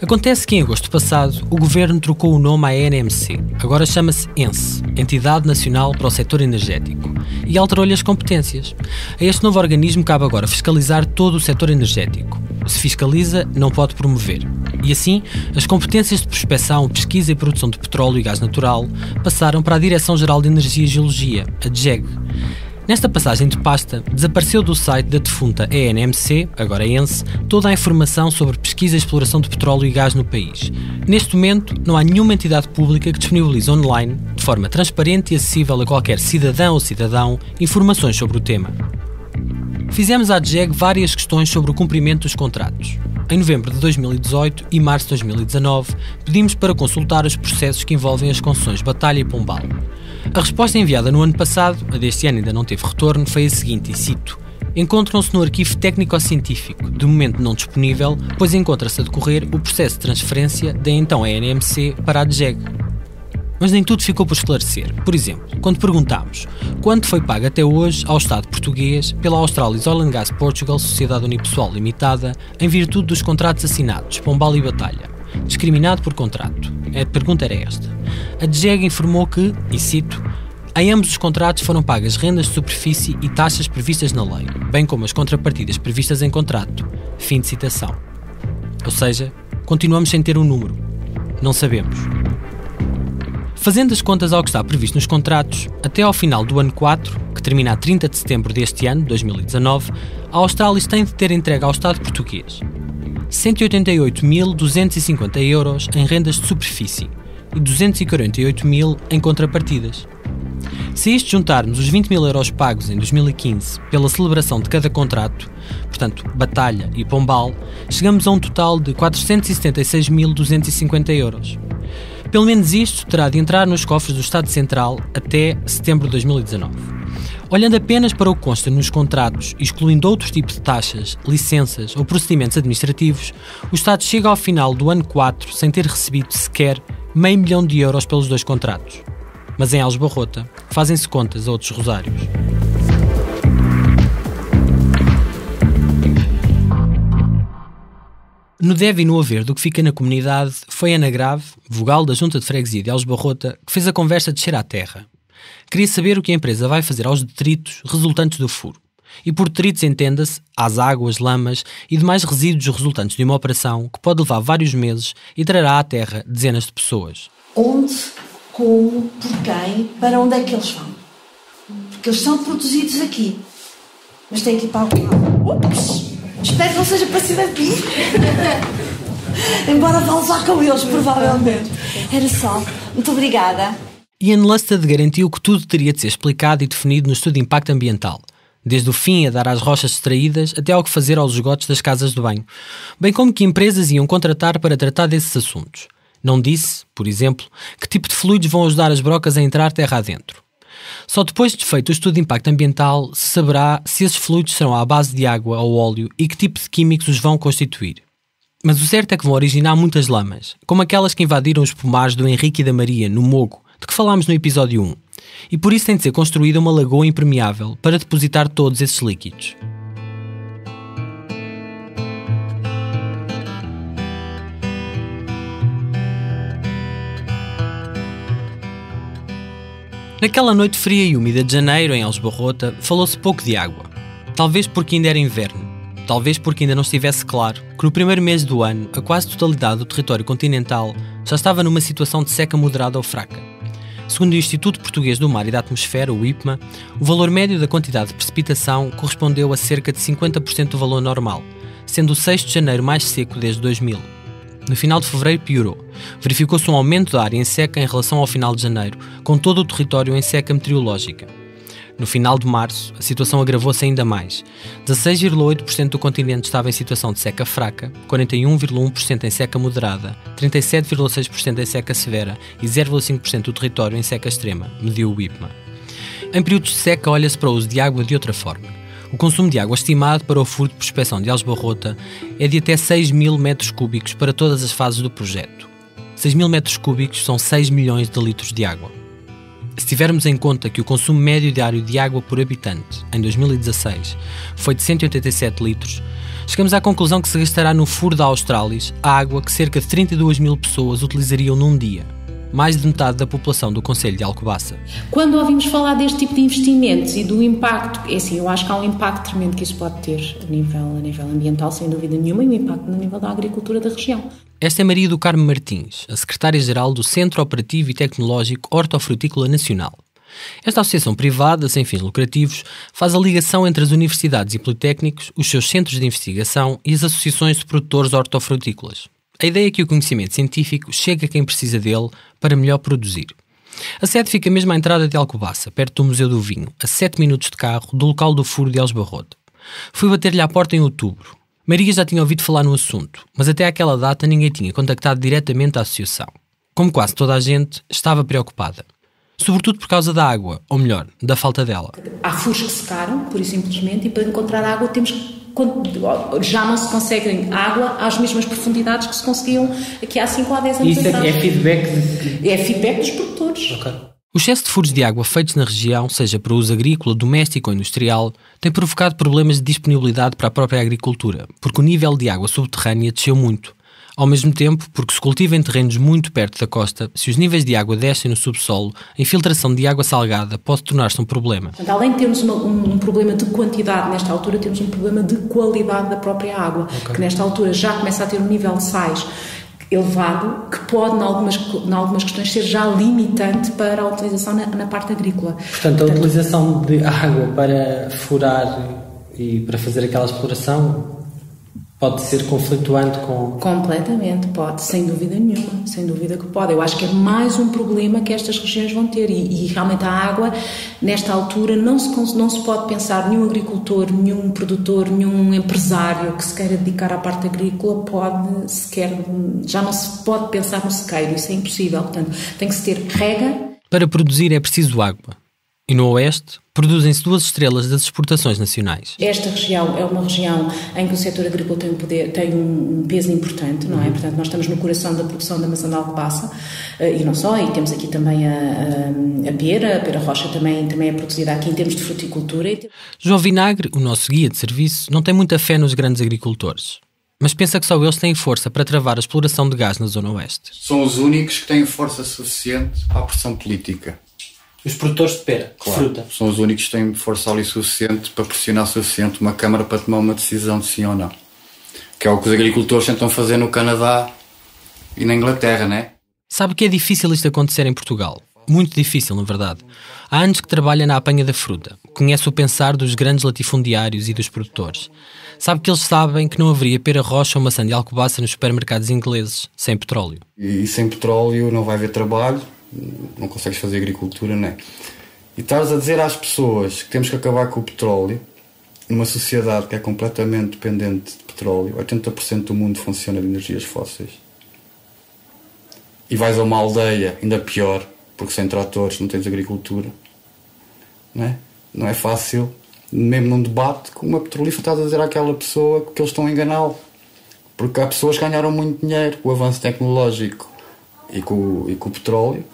Acontece que em agosto passado o governo trocou o nome à ENMC, agora chama-se ENSE, Entidade Nacional para o Setor Energético, e alterou-lhe as competências. A este novo organismo cabe agora fiscalizar todo o setor energético. Se fiscaliza, não pode promover. E assim, as competências de prospecção, pesquisa e produção de petróleo e gás natural passaram para a Direção-Geral de Energia e Geologia, a DGEG. Nesta passagem de pasta, desapareceu do site da defunta ENMC, agora ENSE, toda a informação sobre pesquisa e exploração de petróleo e gás no país. Neste momento, não há nenhuma entidade pública que disponibilize online, de forma transparente e acessível a qualquer cidadão ou cidadão, informações sobre o tema. Fizemos à DGEG várias questões sobre o cumprimento dos contratos. Em novembro de 2018 e março de 2019, pedimos para consultar os processos que envolvem as concessões Batalha e Pombal. A resposta enviada no ano passado, a deste ano ainda não teve retorno, foi a seguinte, e cito: encontram-se no arquivo técnico-científico, de momento não disponível, pois encontra-se a decorrer o processo de transferência da então ENMC para a DGEG. Mas nem tudo ficou por esclarecer. Por exemplo, quando perguntámos quanto foi pago até hoje ao Estado português pela Australis Oil and Gas Portugal Sociedade Unipessoal Limitada em virtude dos contratos assinados Pombal e Batalha, discriminado por contrato. A pergunta era esta. A DGEG informou que, e cito, em ambos os contratos foram pagas rendas de superfície e taxas previstas na lei, bem como as contrapartidas previstas em contrato. Fim de citação. Ou seja, continuamos sem ter um número. Não sabemos. Fazendo as contas ao que está previsto nos contratos, até ao final do ano 4, que termina a 30 de setembro deste ano, 2019, a Australis tem de ter entregue ao Estado português 188.250 euros em rendas de superfície e 248.000 em contrapartidas. Se a isto juntarmos os 20 mil euros pagos em 2015 pela celebração de cada contrato, portanto Batalha e Pombal, chegamos a um total de 476.250 euros. Pelo menos isto terá de entrar nos cofres do Estado Central até setembro de 2019. Olhando apenas para o que consta nos contratos, excluindo outros tipos de taxas, licenças ou procedimentos administrativos, o Estado chega ao final do ano 4 sem ter recebido sequer €500 mil pelos dois contratos. Mas em Aljubarrota, fazem-se contas a outros rosários. No deve e no haver do que fica na comunidade, foi Ana Grave, vogal da Junta de Freguesia de Aljubarrota, que fez a conversa descer à terra. Queria saber o que a empresa vai fazer aos detritos resultantes do furo. E por detritos entenda-se às águas, lamas e demais resíduos resultantes de uma operação que pode levar vários meses e trará à terra dezenas de pessoas. Onde, como, por quem, para onde é que eles vão? Porque eles são produzidos aqui, mas têm que ir para algum lado. Ups! Espero que não seja para cima de mim. Embora vá levar com eles, provavelmente. Era só. Muito obrigada. Ian Lusted garantiu que tudo teria de ser explicado e definido no estudo de impacto ambiental. desde o fim a dar às rochas extraídas até ao que fazer aos esgotos das casas de banho, bem como que empresas iam contratar para tratar desses assuntos. Não disse, por exemplo, que tipo de fluidos vão ajudar as brocas a entrar terra adentro. Só depois de feito o estudo de impacto ambiental se saberá se esses fluidos serão à base de água ou óleo e que tipo de químicos os vão constituir. Mas o certo é que vão originar muitas lamas, como aquelas que invadiram os pomares do Henrique e da Maria, no Mogo, de que falámos no episódio 1. E por isso tem de ser construída uma lagoa impermeável para depositar todos esses líquidos. Naquela noite fria e úmida de janeiro, em Aljubarrota, falou-se pouco de água. Talvez porque ainda era inverno. Talvez porque ainda não estivesse claro que no primeiro mês do ano, a quase totalidade do território continental já estava numa situação de seca moderada ou fraca. Segundo o Instituto Português do Mar e da Atmosfera, o IPMA, o valor médio da quantidade de precipitação correspondeu a cerca de 50% do valor normal, sendo o 6 de janeiro mais seco desde 2000. No final de fevereiro piorou. Verificou-se um aumento da área em seca em relação ao final de janeiro, com todo o território em seca meteorológica. No final de março, a situação agravou-se ainda mais. 16,8% do continente estava em situação de seca fraca, 41,1% em seca moderada, 37,6% em seca severa e 0,5% do território em seca extrema, mediu o IPMA. Em períodos de seca, olha-se para o uso de água de outra forma. O consumo de água estimado para o furo de prospeção de Aljubarrota é de até 6 mil metros cúbicos para todas as fases do projeto. 6 mil metros cúbicos são 6 milhões de litros de água. Se tivermos em conta que o consumo médio diário de água por habitante, em 2016, foi de 187 litros, chegamos à conclusão que se gastará no furo da Australis a água que cerca de 32 mil pessoas utilizariam num dia. Mais de metade da população do concelho de Alcobaça. Quando ouvimos falar deste tipo de investimentos e do impacto, é assim, eu acho que há um impacto tremendo que isso pode ter a nível ambiental, sem dúvida nenhuma, e um impacto no nível da agricultura da região. Esta é Maria do Carmo Martins, a secretária-geral do Centro Operativo e Tecnológico Hortofrutícola Nacional. Esta associação privada, sem fins lucrativos, faz a ligação entre as universidades e politécnicos, os seus centros de investigação e as associações de produtores hortofrutícolas. A ideia é que o conhecimento científico chegue a quem precisa dele para melhor produzir. A sede fica mesmo à entrada de Alcobaça, perto do Museu do Vinho, a 7 minutos de carro do local do furo de Aljubarrota. Fui bater-lhe à porta em outubro. Maria já tinha ouvido falar no assunto, mas até àquela data ninguém tinha contactado diretamente a associação. Como quase toda a gente, estava preocupada. Sobretudo por causa da água, ou melhor, da falta dela. Há furos que secaram, pura e simplesmente, e para encontrar água temos que já não se consegue água às mesmas profundidades que se conseguiam aqui há 5 ou 10 anos atrás. Isso é feedback É feedback dos produtores. Okay. O excesso de furos de água feitos na região, seja para uso agrícola, doméstico ou industrial, tem provocado problemas de disponibilidade para a própria agricultura, porque o nível de água subterrânea desceu muito. Ao mesmo tempo, porque se cultiva em terrenos muito perto da costa, se os níveis de água descem no subsolo, a infiltração de água salgada pode tornar-se um problema. Portanto, além de termos um problema de quantidade nesta altura, temos um problema de qualidade da própria água, que nesta altura já começa a ter um nível de sais elevado, que pode, em algumas questões, ser já limitante para a utilização na parte agrícola. Portanto, a utilização de água para furar e para fazer aquela exploração pode ser conflituante com... Completamente, pode, sem dúvida nenhuma, sem dúvida que pode. Eu acho que é mais um problema que estas regiões vão ter e realmente a água, nesta altura, não se pode pensar, nenhum agricultor, nenhum produtor, nenhum empresário que se queira dedicar à parte agrícola já não se pode pensar no sequeiro, isso é impossível. Portanto, tem que se ter rega. Para produzir é preciso água. E no Oeste, produzem-se 2 estrelas das exportações nacionais. Esta região é uma região em que o setor agrícola tem um peso importante, não é? Portanto, nós estamos no coração da produção da maçã de Alcobaça, e não só, e temos aqui também a pera rocha também é produzida aqui em termos de fruticultura. João Vinagre, o nosso guia de serviço, não tem muita fé nos grandes agricultores, mas pensa que só eles têm força para travar a exploração de gás na Zona Oeste. São os únicos que têm força suficiente para a pressão política. Os produtores de pera, claro, fruta. São os únicos que têm força ali suficiente para pressionar suficiente uma Câmara para tomar uma decisão de sim ou não. Que é o que os agricultores tentam fazer no Canadá e na Inglaterra, não é? Sabe que é difícil isto acontecer em Portugal. Muito difícil, na verdade. Há anos que trabalha na apanha da fruta. Conhece o pensar dos grandes latifundiários e dos produtores. Sabe que eles sabem que não haveria pera rocha ou maçã de Alcobaça nos supermercados ingleses sem petróleo. E sem petróleo não vai haver trabalho. Não consegues fazer agricultura, não é? E estás a dizer às pessoas que temos que acabar com o petróleo, numa sociedade que é completamente dependente de petróleo, 80% do mundo funciona de energias fósseis. E vais a uma aldeia, ainda pior, porque sem tratores não tens agricultura. Não é fácil, mesmo num debate, com uma petrolífera estás a dizer àquela pessoa que eles estão a enganá-lo. Porque há pessoas que ganharam muito dinheiro com o avanço tecnológico e com o petróleo.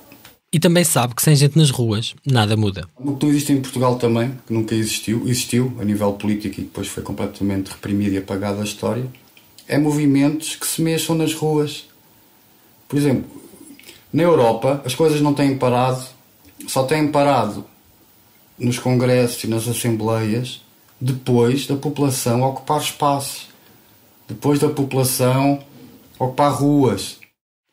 E também sabe que sem gente nas ruas, nada muda. O que não existe em Portugal também, que nunca existiu a nível político e depois foi completamente reprimido e apagado da história, é movimentos que se mexam nas ruas. Por exemplo, na Europa as coisas não têm parado, só têm parado nos congressos e nas assembleias depois da população ocupar espaços, depois da população ocupar ruas.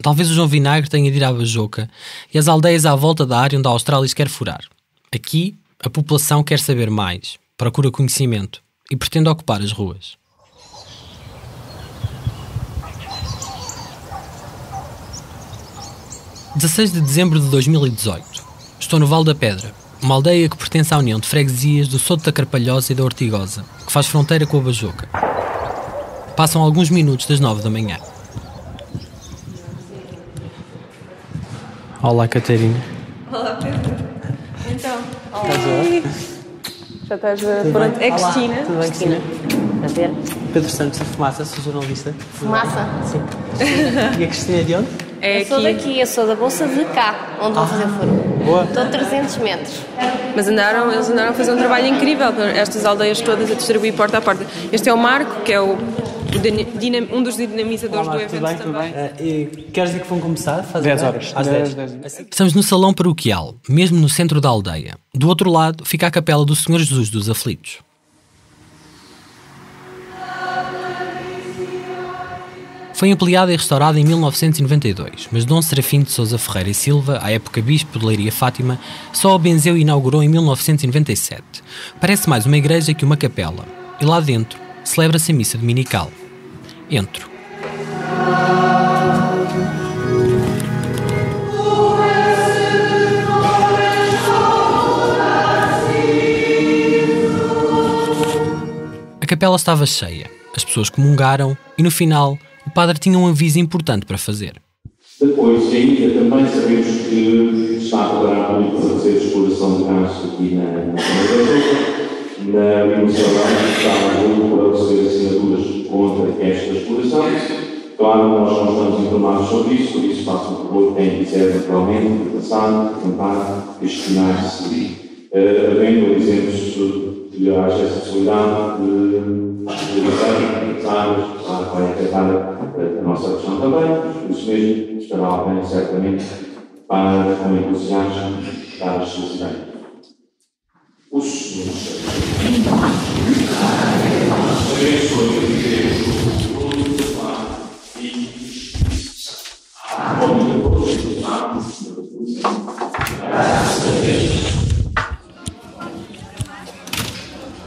Talvez o João Vinagre tenha de ir à Bajoca e as aldeias à volta da área onde a Australis quer furar. Aqui, a população quer saber mais, procura conhecimento e pretende ocupar as ruas. – 16 de dezembro de 2018. Estou no Val da Pedra, uma aldeia que pertence à União de Freguesias do Soto da Carpalhosa e da Ortigosa, que faz fronteira com a Bajoca. Passam alguns minutos das 9 da manhã. Olá, Catarina. Olá, Pedro. Então, Já estás pronto? É Cristina. Tudo bem, Cristina? Prazer. Pedro Santos de Fumaça, sou jornalista. Fumaça? Sim. E a Cristina é de onde? Eu sou daqui, eu sou da Bolsa de cá, onde vou fazer furo. Boa. Estou a 300 metros. Mas eles andaram a fazer um trabalho incrível para estas aldeias todas a distribuir porta a porta. Este é o Marco, que é um dos dinamizadores do evento também. E queres dizer que vão começar a fazer? 10 horas. Às 10. Estamos no salão paroquial, mesmo no centro da aldeia. Do outro lado fica a capela do Senhor Jesus dos Aflitos. Foi ampliada e restaurada em 1992, mas Dom Serafim de Sousa Ferreira e Silva, à época bispo de Leiria Fátima, só a benzeu e inaugurou em 1997. Parece mais uma igreja que uma capela. E lá dentro celebra-se a missa dominical. Entro. A capela estava cheia, as pessoas comungaram e no final o padre tinha um aviso importante para fazer. Depois, ainda também sabemos que está a trabalhar muito para fazer exploração de gás aqui na Universidade, está muito para receber assinaturas contra esta exploração. Claro, nós não estamos informados sobre isso, por isso faço um favor, quem quiser naturalmente, passar, tentar questionar-se, havendo exemplos de haja essa possibilidade de pensar, vai afetar a nossa questão também, por isso mesmo estará alguém certamente para com entusiasmo dar as suas ideias. Os senhores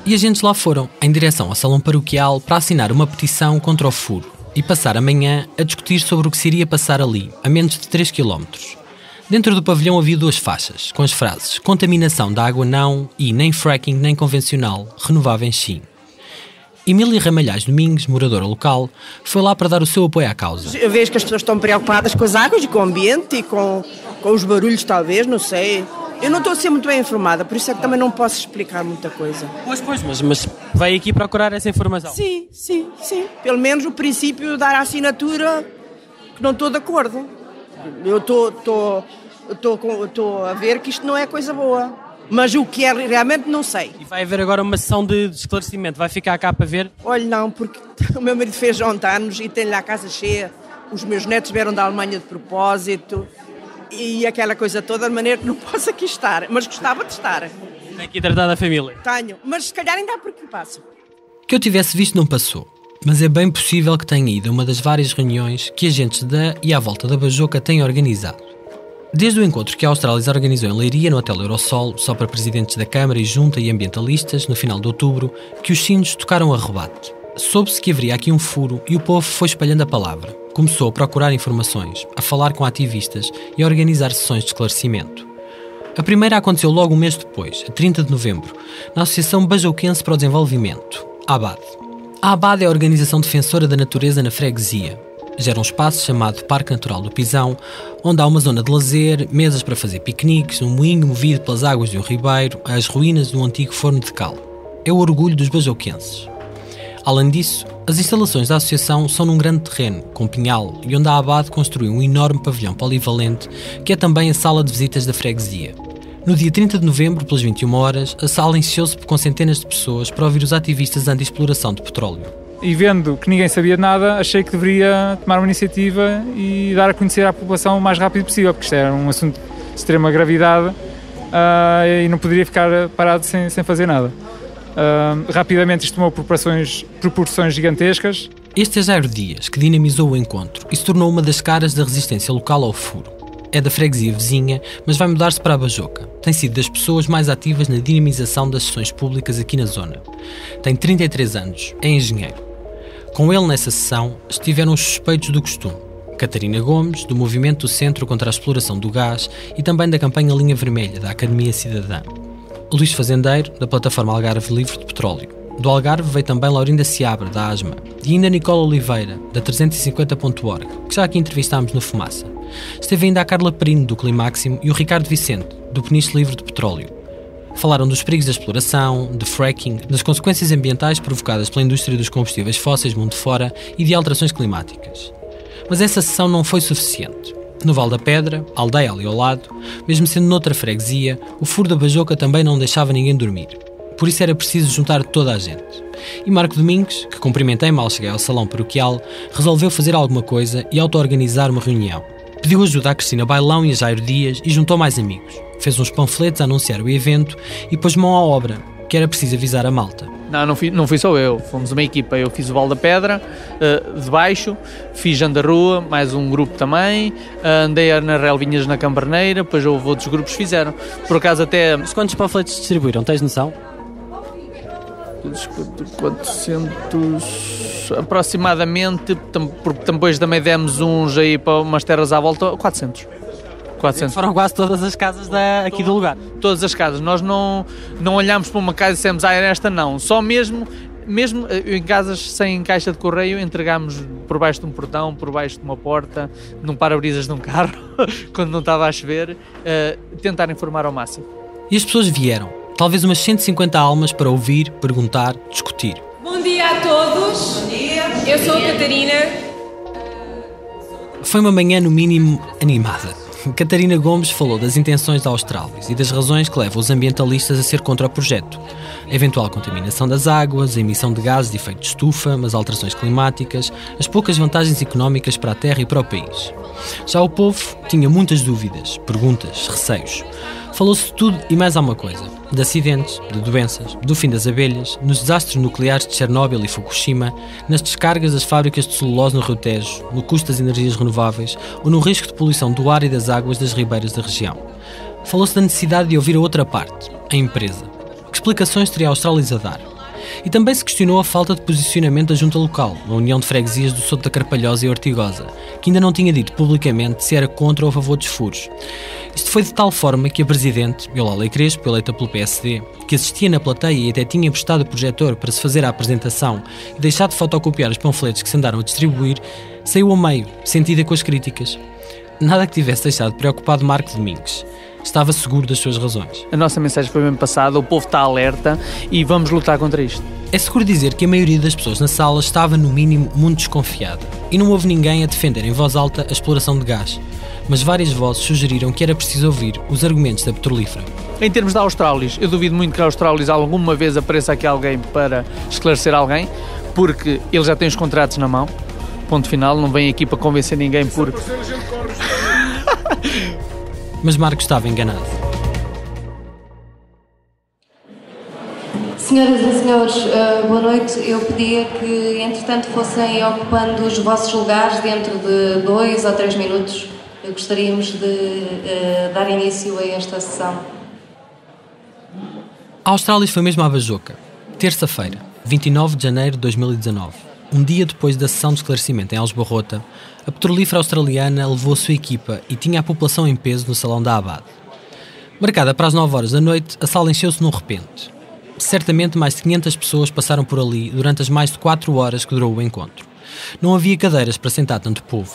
E agentes lá foram, em direção ao salão paroquial, para assinar uma petição contra o furo e passar a manhã a discutir sobre o que se iria passar ali, a menos de 3 km. Dentro do pavilhão havia 2 faixas, com as frases contaminação da água não e nem fracking nem convencional, renováveis sim. Emília Ramalhais Domingos, moradora local, foi lá para dar o seu apoio à causa. Eu vejo que as pessoas estão preocupadas com as águas e com o ambiente e com os barulhos talvez, não sei. Eu não estou a ser muito bem informada, por isso é que também não posso explicar muita coisa. Pois, mas veio aqui procurar essa informação. Sim. Pelo menos o princípio dar a assinatura que não estou de acordo. Eu estou a ver que isto não é coisa boa. Mas o que é realmente não sei. E vai haver agora uma sessão de esclarecimento, vai ficar cá para ver? Olha, não, porque o meu marido fez ontem anos e tem lá a casa cheia. Os meus netos vieram da Alemanha de propósito. E aquela coisa toda, de maneira que não posso aqui estar. Mas gostava de estar. Tem que tratar da família. Tenho, mas se calhar ainda há por aqui passo. Que eu tivesse visto não passou. Mas é bem possível que tenha ido a uma das várias reuniões que agentes da e à volta da Bajoca têm organizado. Desde o encontro que a Australis organizou em Leiria, no Hotel Eurosol, só para presidentes da Câmara e Junta e ambientalistas, no final de outubro, que os sinos tocaram a rebate. Soube-se que haveria aqui um furo e o povo foi espalhando a palavra. Começou a procurar informações, a falar com ativistas e a organizar sessões de esclarecimento. A primeira aconteceu logo um mês depois, a 30 de novembro, na Associação Bajouquense para o Desenvolvimento, ABAD. A ABAD é a organização defensora da natureza na freguesia. Gera um espaço chamado Parque Natural do Pisão, onde há uma zona de lazer, mesas para fazer piqueniques, um moinho movido pelas águas de um ribeiro, as ruínas de um antigo forno de cal. É o orgulho dos bajouquenses. Além disso, as instalações da associação são num grande terreno, com pinhal, e onde a ABAD construiu um enorme pavilhão polivalente, que é também a sala de visitas da freguesia. No dia 30 de novembro, pelas 21 horas, a sala encheu-se com centenas de pessoas para ouvir os ativistas anti-exploração de petróleo. E vendo que ninguém sabia de nada, achei que deveria tomar uma iniciativa e dar a conhecer à população o mais rápido possível, porque isto era um assunto de extrema gravidade e não poderia ficar parado sem fazer nada. Rapidamente isto tomou proporções gigantescas. Este é Jairo Dias, que dinamizou o encontro e se tornou uma das caras da resistência local ao furo. É da freguesia vizinha, mas vai mudar-se para a Bajoca. Tem sido das pessoas mais ativas na dinamização das sessões públicas aqui na zona. Tem 33 anos, é engenheiro. Com ele nessa sessão estiveram os suspeitos do costume. Catarina Gomes, do Movimento do Centro contra a Exploração do Gás e também da campanha Linha Vermelha, da Academia Cidadã. Luís Fazendeiro, da plataforma Algarve Livre de Petróleo. Do Algarve veio também Laurinda Seabra, da ASMA. E ainda Nicola Oliveira, da 350.org, que já aqui entrevistámos no Fumaça. Esteve ainda a Carla Perino, do Climáximo, e o Ricardo Vicente, do Peniche Livre de Petróleo. Falaram dos perigos da exploração, de fracking, das consequências ambientais provocadas pela indústria dos combustíveis fósseis mundo fora e de alterações climáticas. Mas essa sessão não foi suficiente. No Val da Pedra, aldeia ali ao lado, mesmo sendo noutra freguesia, o furo da Bajoca também não deixava ninguém dormir. Por isso era preciso juntar toda a gente. E Marco Domingos, que cumprimentei mal cheguei ao salão paroquial, resolveu fazer alguma coisa e auto-organizar uma reunião. Pediu ajuda à Cristina Bailão e a Jairo Dias e juntou mais amigos. Fez uns panfletos a anunciar o evento e pôs mão à obra, que era preciso avisar a malta. Não fui só eu, fomos uma equipa. Eu fiz o Val da Pedra, de baixo, fiz Andarrua, mais um grupo também, andei na Relvinhas na Cambarneira, depois houve outros grupos que fizeram. Por acaso até... Mas quantos panfletos distribuíram, tens noção? 400 aproximadamente, porque depois também demos uns aí para umas terras à volta, 400. Foram quase todas as casas aqui do lugar. Todas as casas. Nós não olhámos para uma casa e dissemos, esta não. Só mesmo em casas sem caixa de correio entregámos por baixo de um portão, por baixo de uma porta, num para-brisas de um carro, quando não estava a chover, tentar informar ao máximo. E as pessoas vieram, talvez umas 150 almas para ouvir, perguntar, discutir. Bom dia a todos. Bom dia. Eu sou a Catarina. Foi uma manhã no mínimo animada. Catarina Gomes falou das intenções da Australis e das razões que levam os ambientalistas a ser contra o projeto. A eventual contaminação das águas, a emissão de gases de efeito de estufa, as alterações climáticas, as poucas vantagens económicas para a terra e para o país. Já o povo tinha muitas dúvidas, perguntas, receios. Falou-se de tudo e mais alguma coisa. De acidentes, de doenças, do fim das abelhas, nos desastres nucleares de Chernobyl e Fukushima, nas descargas das fábricas de celulose no Rio Tejo, no custo das energias renováveis ou no risco de poluição do ar e das águas das ribeiras da região. Falou-se da necessidade de ouvir a outra parte, a empresa. Que explicações teria a Australis a dar? E também se questionou a falta de posicionamento da junta local, a União de Freguesias do Soto da Carpalhosa e Ortigosa, que ainda não tinha dito publicamente se era contra ou a favor dos furos. Isto foi de tal forma que a Presidente, Eulália Crespo, eleita pelo PSD, que assistia na plateia e até tinha prestado o projetor para se fazer a apresentação e deixar de fotocopiar os panfletos que se andaram a distribuir, saiu a meio, sentida com as críticas. Nada que tivesse deixado preocupado Marco Domingos. Estava seguro das suas razões. A nossa mensagem foi bem passada, o povo está alerta e vamos lutar contra isto. É seguro dizer que a maioria das pessoas na sala estava, no mínimo, muito desconfiada. E não houve ninguém a defender em voz alta a exploração de gás. Mas várias vozes sugeriram que era preciso ouvir os argumentos da petrolífera. Em termos da Australis, eu duvido muito que a Australis alguma vez apareça aqui alguém para esclarecer alguém, porque ele já tem os contratos na mão. Ponto final, não vem aqui para convencer ninguém porque... Mas Marco estava enganado. Senhoras e senhores, boa noite. Eu pedia que, entretanto, fossem ocupando os vossos lugares dentro de 2 ou 3 minutos. Gostaríamos de dar início a esta sessão. A Australis foi mesmo à Bajoca. Terça-feira, 29 de janeiro de 2019. Um dia depois da sessão de esclarecimento em Algesbarrota, a petrolífera australiana levou a sua equipa e tinha a população em peso no salão da ABAD. Marcada para as 9 horas da noite, a sala encheu-se num repente. Certamente mais de 500 pessoas passaram por ali durante as mais de 4 horas que durou o encontro. Não havia cadeiras para sentar tanto povo.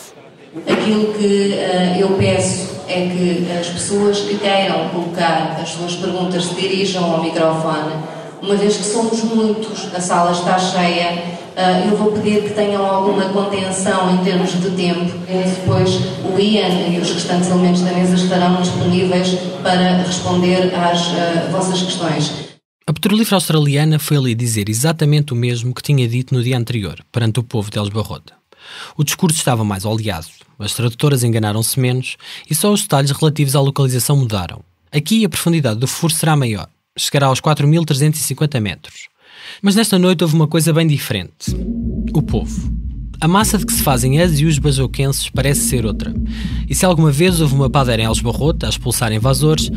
Aquilo que eu peço é que as pessoas que queiram colocar as suas perguntas se dirijam ao microfone. Uma vez que somos muitos, a sala está cheia, eu vou pedir que tenham alguma contenção em termos de tempo. E depois o Ian e os restantes elementos da mesa estarão disponíveis para responder às vossas questões. A petrolífera australiana foi ali dizer exatamente o mesmo que tinha dito no dia anterior, perante o povo de Elsbarrota. O discurso estava mais oleado, as tradutoras enganaram-se menos e só os detalhes relativos à localização mudaram. Aqui a profundidade do furo será maior, chegará aos 4.350 metros. Mas nesta noite houve uma coisa bem diferente. O povo. A massa de que se fazem as e os bajoquenses parece ser outra. E se alguma vez houve uma padeira em Elsbarrota a expulsar invasores,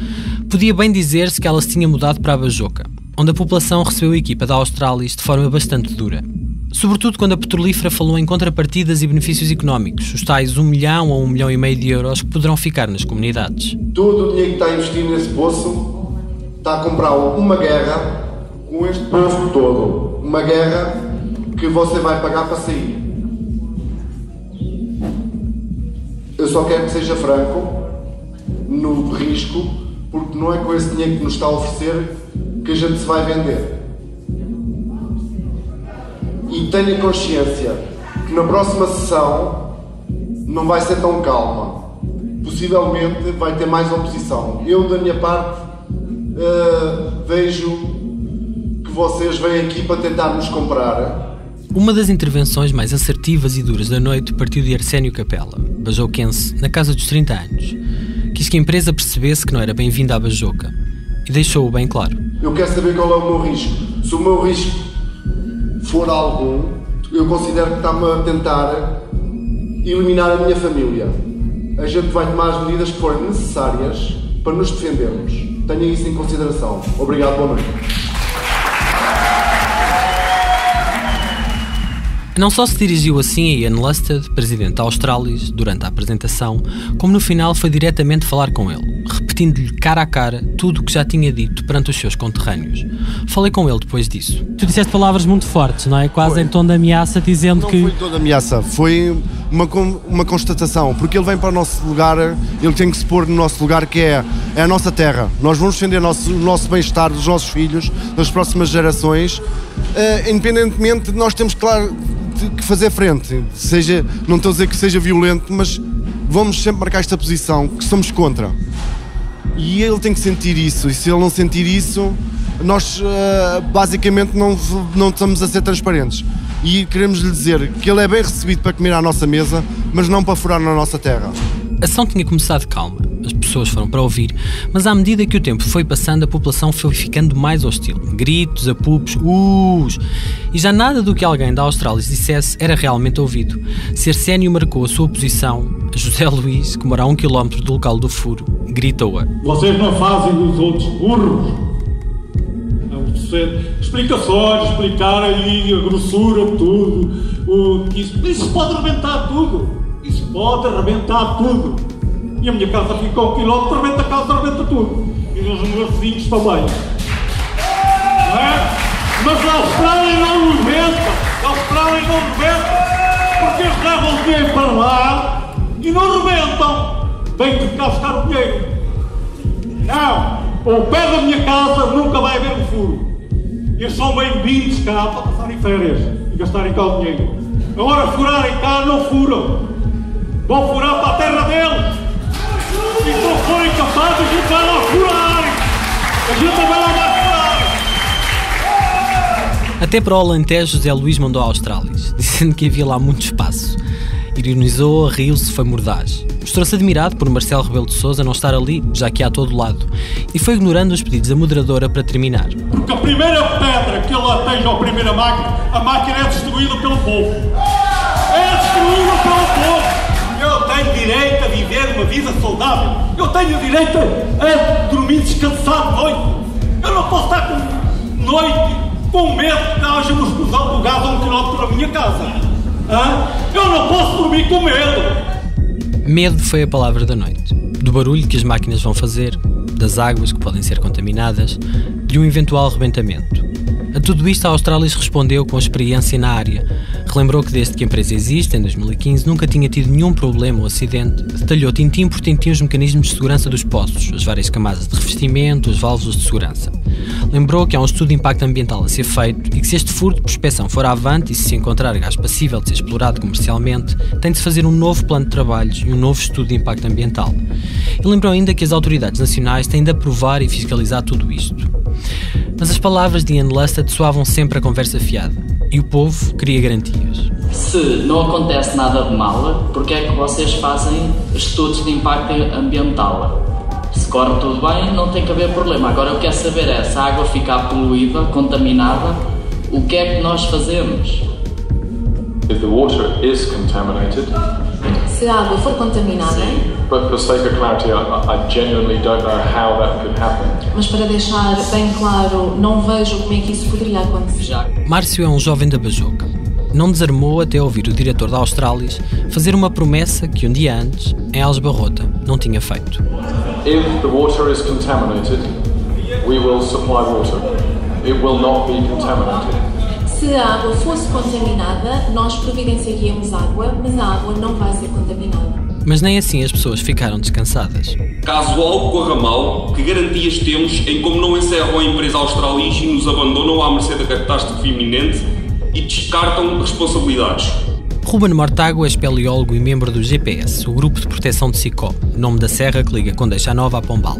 podia bem dizer-se que ela se tinha mudado para a Bajoca, onde a população recebeu a equipa da Australis de forma bastante dura. Sobretudo quando a petrolífera falou em contrapartidas e benefícios económicos, os tais 1 milhão ou 1,5 milhão de euros que poderão ficar nas comunidades. Todo o dinheiro que está a investir nesse poço está a comprar uma guerra com este povo todo. Uma guerra que você vai pagar para sair. Eu só quero que seja franco no risco, porque não é com esse dinheiro que nos está a oferecer que a gente se vai vender. E tenha consciência que na próxima sessão não vai ser tão calma. Possivelmente vai ter mais oposição. Eu, da minha parte, vejo que vocês vêm aqui para tentar nos comprar. Uma das intervenções mais assertivas e duras da noite partiu de Arsénio Capela, bajoquense, na casa dos 30 anos. Quis que a empresa percebesse que não era bem-vinda à Bajoca. E deixou-o bem claro. Eu quero saber qual é o meu risco. Se o meu risco for algum, eu considero que está-me a tentar eliminar a minha família. A gente vai tomar as medidas que forem necessárias para nos defendermos. Tenha isso em consideração. Obrigado, boa noite. Não só se dirigiu assim a Ian Lusted, presidente da Australis, durante a apresentação, como no final foi diretamente falar com ele, repetindo-lhe cara a cara tudo o que já tinha dito perante os seus conterrâneos. Falei com ele depois disso. Tu disseste palavras muito fortes, não é? Quase em tom de ameaça, dizendo que... Não foi tom de ameaça, foi uma constatação, porque ele vem para o nosso lugar, ele tem que se pôr no nosso lugar, que é a nossa terra. Nós vamos defender o nosso bem-estar dos nossos filhos, das próximas gerações, independentemente de nós temos que fazer frente, não estou a dizer que seja violento, mas vamos sempre marcar esta posição, que somos contra. E ele tem que sentir isso, e se ele não sentir isso, nós basicamente não estamos a ser transparentes. E queremos lhe dizer que ele é bem recebido para comer à nossa mesa, mas não para furar na nossa terra. A ação tinha começado calma, as pessoas foram para ouvir, mas à medida que o tempo foi passando, a população foi ficando mais hostil. Gritos, apupos, e já nada do que alguém da Australis dissesse era realmente ouvido. Se Arsénio marcou a sua posição, José Luís, que mora a 1 km do local do furo, gritou-a. Vocês não fazem dos outros burros. Explicações, explicar aí a grossura, tudo. Isso pode arrebentar tudo. Isso pode arrebentar tudo. E a minha casa fica a 1 km, arrebenta a casa, arrebenta tudo. E os meus vizinhos também. Não é? Mas a Austrália não rebenta. A Austrália não rebenta. Porque eles levam o dinheiro para lá e não rebentam. Tem que cascar o dinheiro. Não. Ao pé da minha casa nunca vai haver um furo. Eles são bem-vindos cá para passarem férias e gastarem cá o dinheiro. Agora furarem cá, não furam. Vão furar para a terra deles. E se não forem capazes, a gente vai lá furar. A gente vai lá furar. Até para o Alentejo, José Luís mandou à Australis, dizendo que havia lá muito espaço. Ironizou, riu-se, foi mordaz. Mostrou-se admirado por Marcelo Rebelo de Sousa não estar ali, já que há a todo lado, e foi ignorando os pedidos da moderadora para terminar. Porque a primeira pedra que ele atinge à primeira máquina, a máquina é destruída pelo povo. É destruída pelo povo. Eu tenho direito a viver uma vida saudável. Eu tenho direito a dormir descansado de noite. Eu não posso estar com noite com medo que haja uma explosão do gás a 1 km da minha casa. Eu não posso dormir com medo. Medo foi a palavra da noite. Do barulho que as máquinas vão fazer, das águas que podem ser contaminadas, de um eventual rebentamento. A tudo isto, a Australis respondeu com a experiência na área. Relembrou que desde que a empresa existe, em 2015, nunca tinha tido nenhum problema ou acidente. Detalhou tintim por tintim os mecanismos de segurança dos poços, as várias camadas de revestimento, as válvulas de segurança. Lembrou que há um estudo de impacto ambiental a ser feito e que se este furo de prospeção for avante e se encontrar gás passível de ser explorado comercialmente, tem de se fazer um novo plano de trabalhos e um novo estudo de impacto ambiental. E lembrou ainda que as autoridades nacionais têm de aprovar e fiscalizar tudo isto. Mas as palavras de Ian Lusted soavam sempre a conversa fiada, e o povo queria garantias. Se não acontece nada de mal, porque é que vocês fazem estudos de impacto ambiental? Se corre tudo bem, não tem que haver problema. Agora eu quero saber é, se a água ficar poluída, contaminada, o que é que nós fazemos? If the water is contaminated, se a água for contaminada, but for sake of clarity, I genuinely don't know how that could happen. Mas para deixar bem claro, não vejo como é que isso poderia acontecer. Márcio é um jovem da Bajoca. Não desarmou até ouvir o diretor da Australis fazer uma promessa que um dia antes, em Algebarrota, não tinha feito. If the water is contaminated, we will supply water. It will not be contaminated. Se a água fosse contaminada, nós providenciaríamos água, mas a água não vai ser contaminada. Mas nem assim as pessoas ficaram descansadas. Caso algo corra mal, que garantias temos em como não encerram a empresa Australis e nos abandonam à mercê da catástrofe iminente e descartam responsabilidades? Ruben Mortágua é espeleólogo e membro do GPS, o Grupo de Proteção de Sicó, nome da serra que liga Condeixa Nova a Pombal.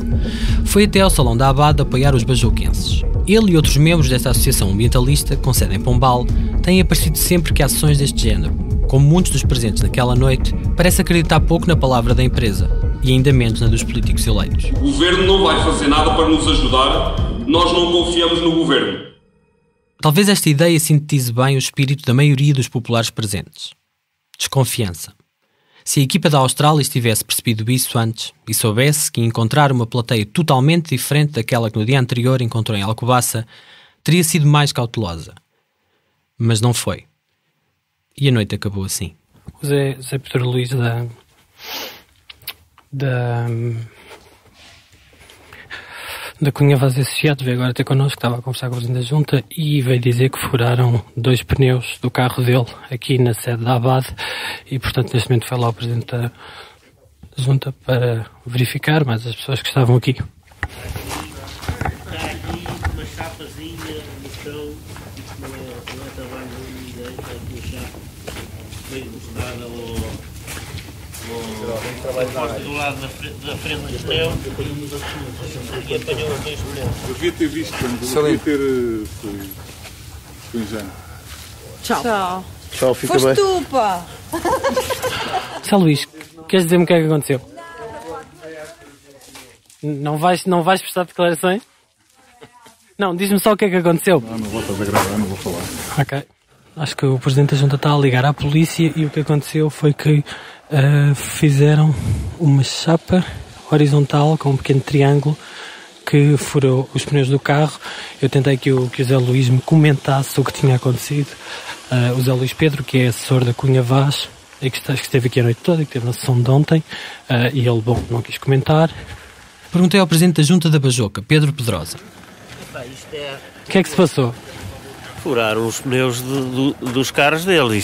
Foi até ao Salão da Abade apoiar os bajoquenses. Ele e outros membros desta associação ambientalista, com sede em Pombal, têm aparecido sempre que há sessões deste género. Como muitos dos presentes naquela noite, parece acreditar pouco na palavra da empresa, e ainda menos na dos políticos eleitos. O governo não vai fazer nada para nos ajudar, nós não confiamos no governo. Talvez esta ideia sintetize bem o espírito da maioria dos populares presentes. Desconfiança. Se a equipa da Australis tivesse percebido isso antes e soubesse que encontrar uma plateia totalmente diferente daquela que no dia anterior encontrou em Alcobaça, teria sido mais cautelosa. Mas não foi. E a noite acabou assim. O Zé Pedro Luís da Cunha Vaz Associados veio agora ter connosco, estava a conversar com o Presidente da Junta e veio dizer que furaram 2 pneus do carro dele aqui na sede da Abade e, portanto, neste momento foi lá o Presidente da Junta para verificar, mas as pessoas que estavam aqui. Está aqui uma chapazinha no chão, isto não é trabalho de ninguém, está aqui uma chapa bem encostada do lado da frente do pneu e apanhou os 2 pneus. Eu devia ter visto, devia ter... Foi ingênuo. Tchau. Tchau, fica Foste bem. tu, pá. Sá Luís, queres dizer-me o que é que aconteceu? Não vais prestar declarações? Não, diz-me só o que é que aconteceu. Não vou fazer gravar, não vou falar. Ok. Acho que o Presidente da Junta está a ligar à polícia e o que aconteceu foi que fizeram uma chapa horizontal com um pequeno triângulo que furou os pneus do carro. Eu tentei que o Zé Luís me comentasse o que tinha acontecido. O Zé Luís Pedro, que é assessor da Cunha Vaz, e que esteve aqui a noite toda, que esteve na sessão de ontem, e ele, não quis comentar. Perguntei ao Presidente da Junta da Bajoca, Pedro Pedrosa. O que é que se passou? Furaram os pneus dos carros dele.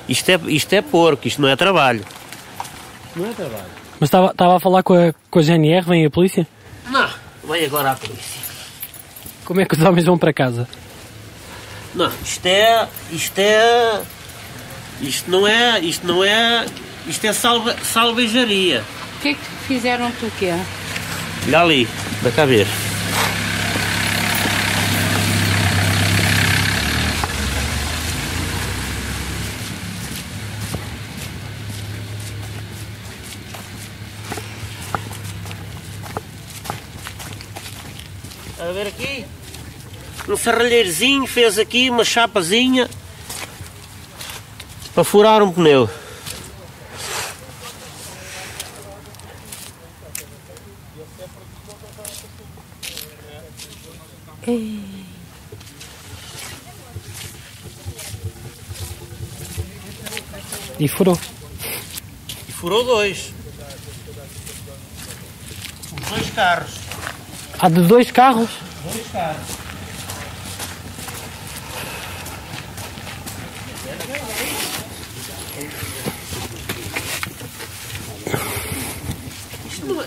Isto é porco, isto não é trabalho. Não é trabalho. Mas estava a falar com a GNR, vem a polícia? Não, vem agora a polícia. Como é que os homens vão para casa? Não, isto é salvejaria. O que é que fizeram tu que é? Olha ali, da cabeça. A ver aqui, um serralheirozinho fez aqui uma chapazinha para furar um pneu. E furou. E furou 2. 2 carros. Há de 2 carros? 2 carros. Isto não é.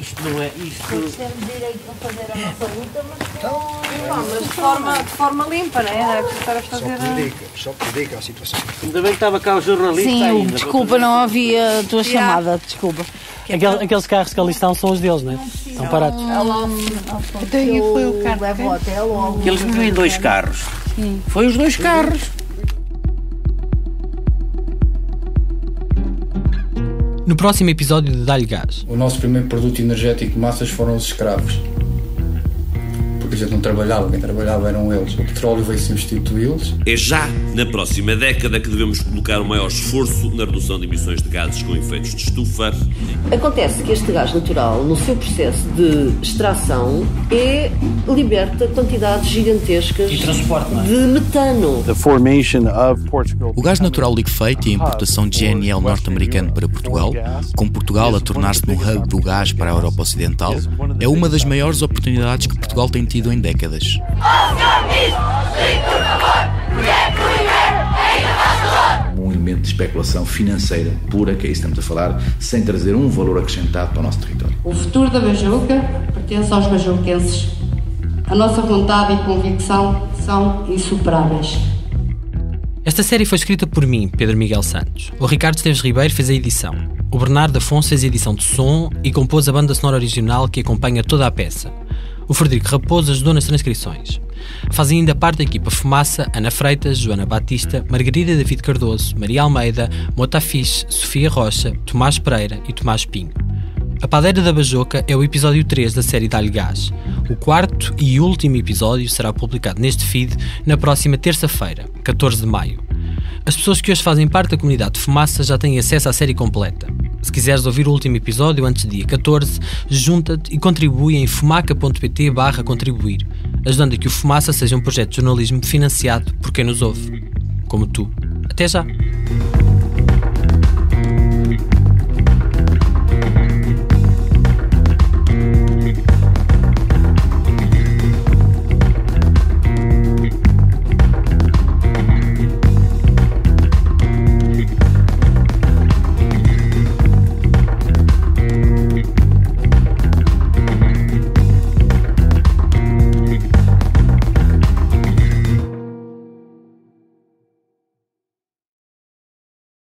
Isto não é. Isto. Temos direito a fazer a nossa luta, Mas de forma limpa, não é? Não é preciso estar a fazer. Só predica a situação. Ainda bem que estava cá o jornalista. Sim, ainda. desculpa, não havia a tua chamada, desculpa. Aqueles carros que ali estão são os deles, não é? Estão parados. Daí foi o carro. Leva o hotel ou Que eles vinham em 2 carros. Sim. Foi os 2 carros. No próximo episódio de Dá-lhe Gás. O nosso primeiro produto energético de massas foram os escravos. Porque a gente não trabalhava, quem trabalhava eram eles. O petróleo veio substituí-los. É já na próxima década que devemos colocar o maior esforço na redução de emissões de gases com efeitos de estufa. Acontece que este gás natural, no seu processo de extração, liberta quantidades gigantescas de metano. O gás natural liquefeito e a importação de GNL norte-americano para Portugal, com Portugal a tornar-se no hub do gás para a Europa Ocidental, é uma das maiores oportunidades que Portugal tem tido em décadas. Um elemento de especulação financeira pura, que é isso que estamos a falar, sem trazer um valor acrescentado para o nosso território. O futuro da Bajuca pertence aos bajuquenses. A nossa vontade e convicção são insuperáveis. Esta série foi escrita por mim, Pedro Miguel Santos. O Ricardo Esteves Ribeiro fez a edição. O Bernardo Afonso fez a edição de som e compôs a banda sonora original que acompanha toda a peça. O Frederico Raposo ajudou nas transcrições. Fazem ainda parte da equipa Fumaça Ana Freitas, Joana Batista, Margarida David Cardoso, Maria Almeida, Mota Fixe, Sofia Rocha, Tomás Pereira e Tomás Pinho. A Padeira da Bajoca é o episódio 3 da série Dá-lhe Gás. O 4º e último episódio será publicado neste feed na próxima terça-feira, 14 de maio. As pessoas que hoje fazem parte da comunidade de Fumaça já têm acesso à série completa. Se quiseres ouvir o último episódio antes do dia 14, junta-te e contribui em fumaca.pt/contribuir, ajudando a que o Fumaça seja um projeto de jornalismo financiado por quem nos ouve. Como tu. Até já!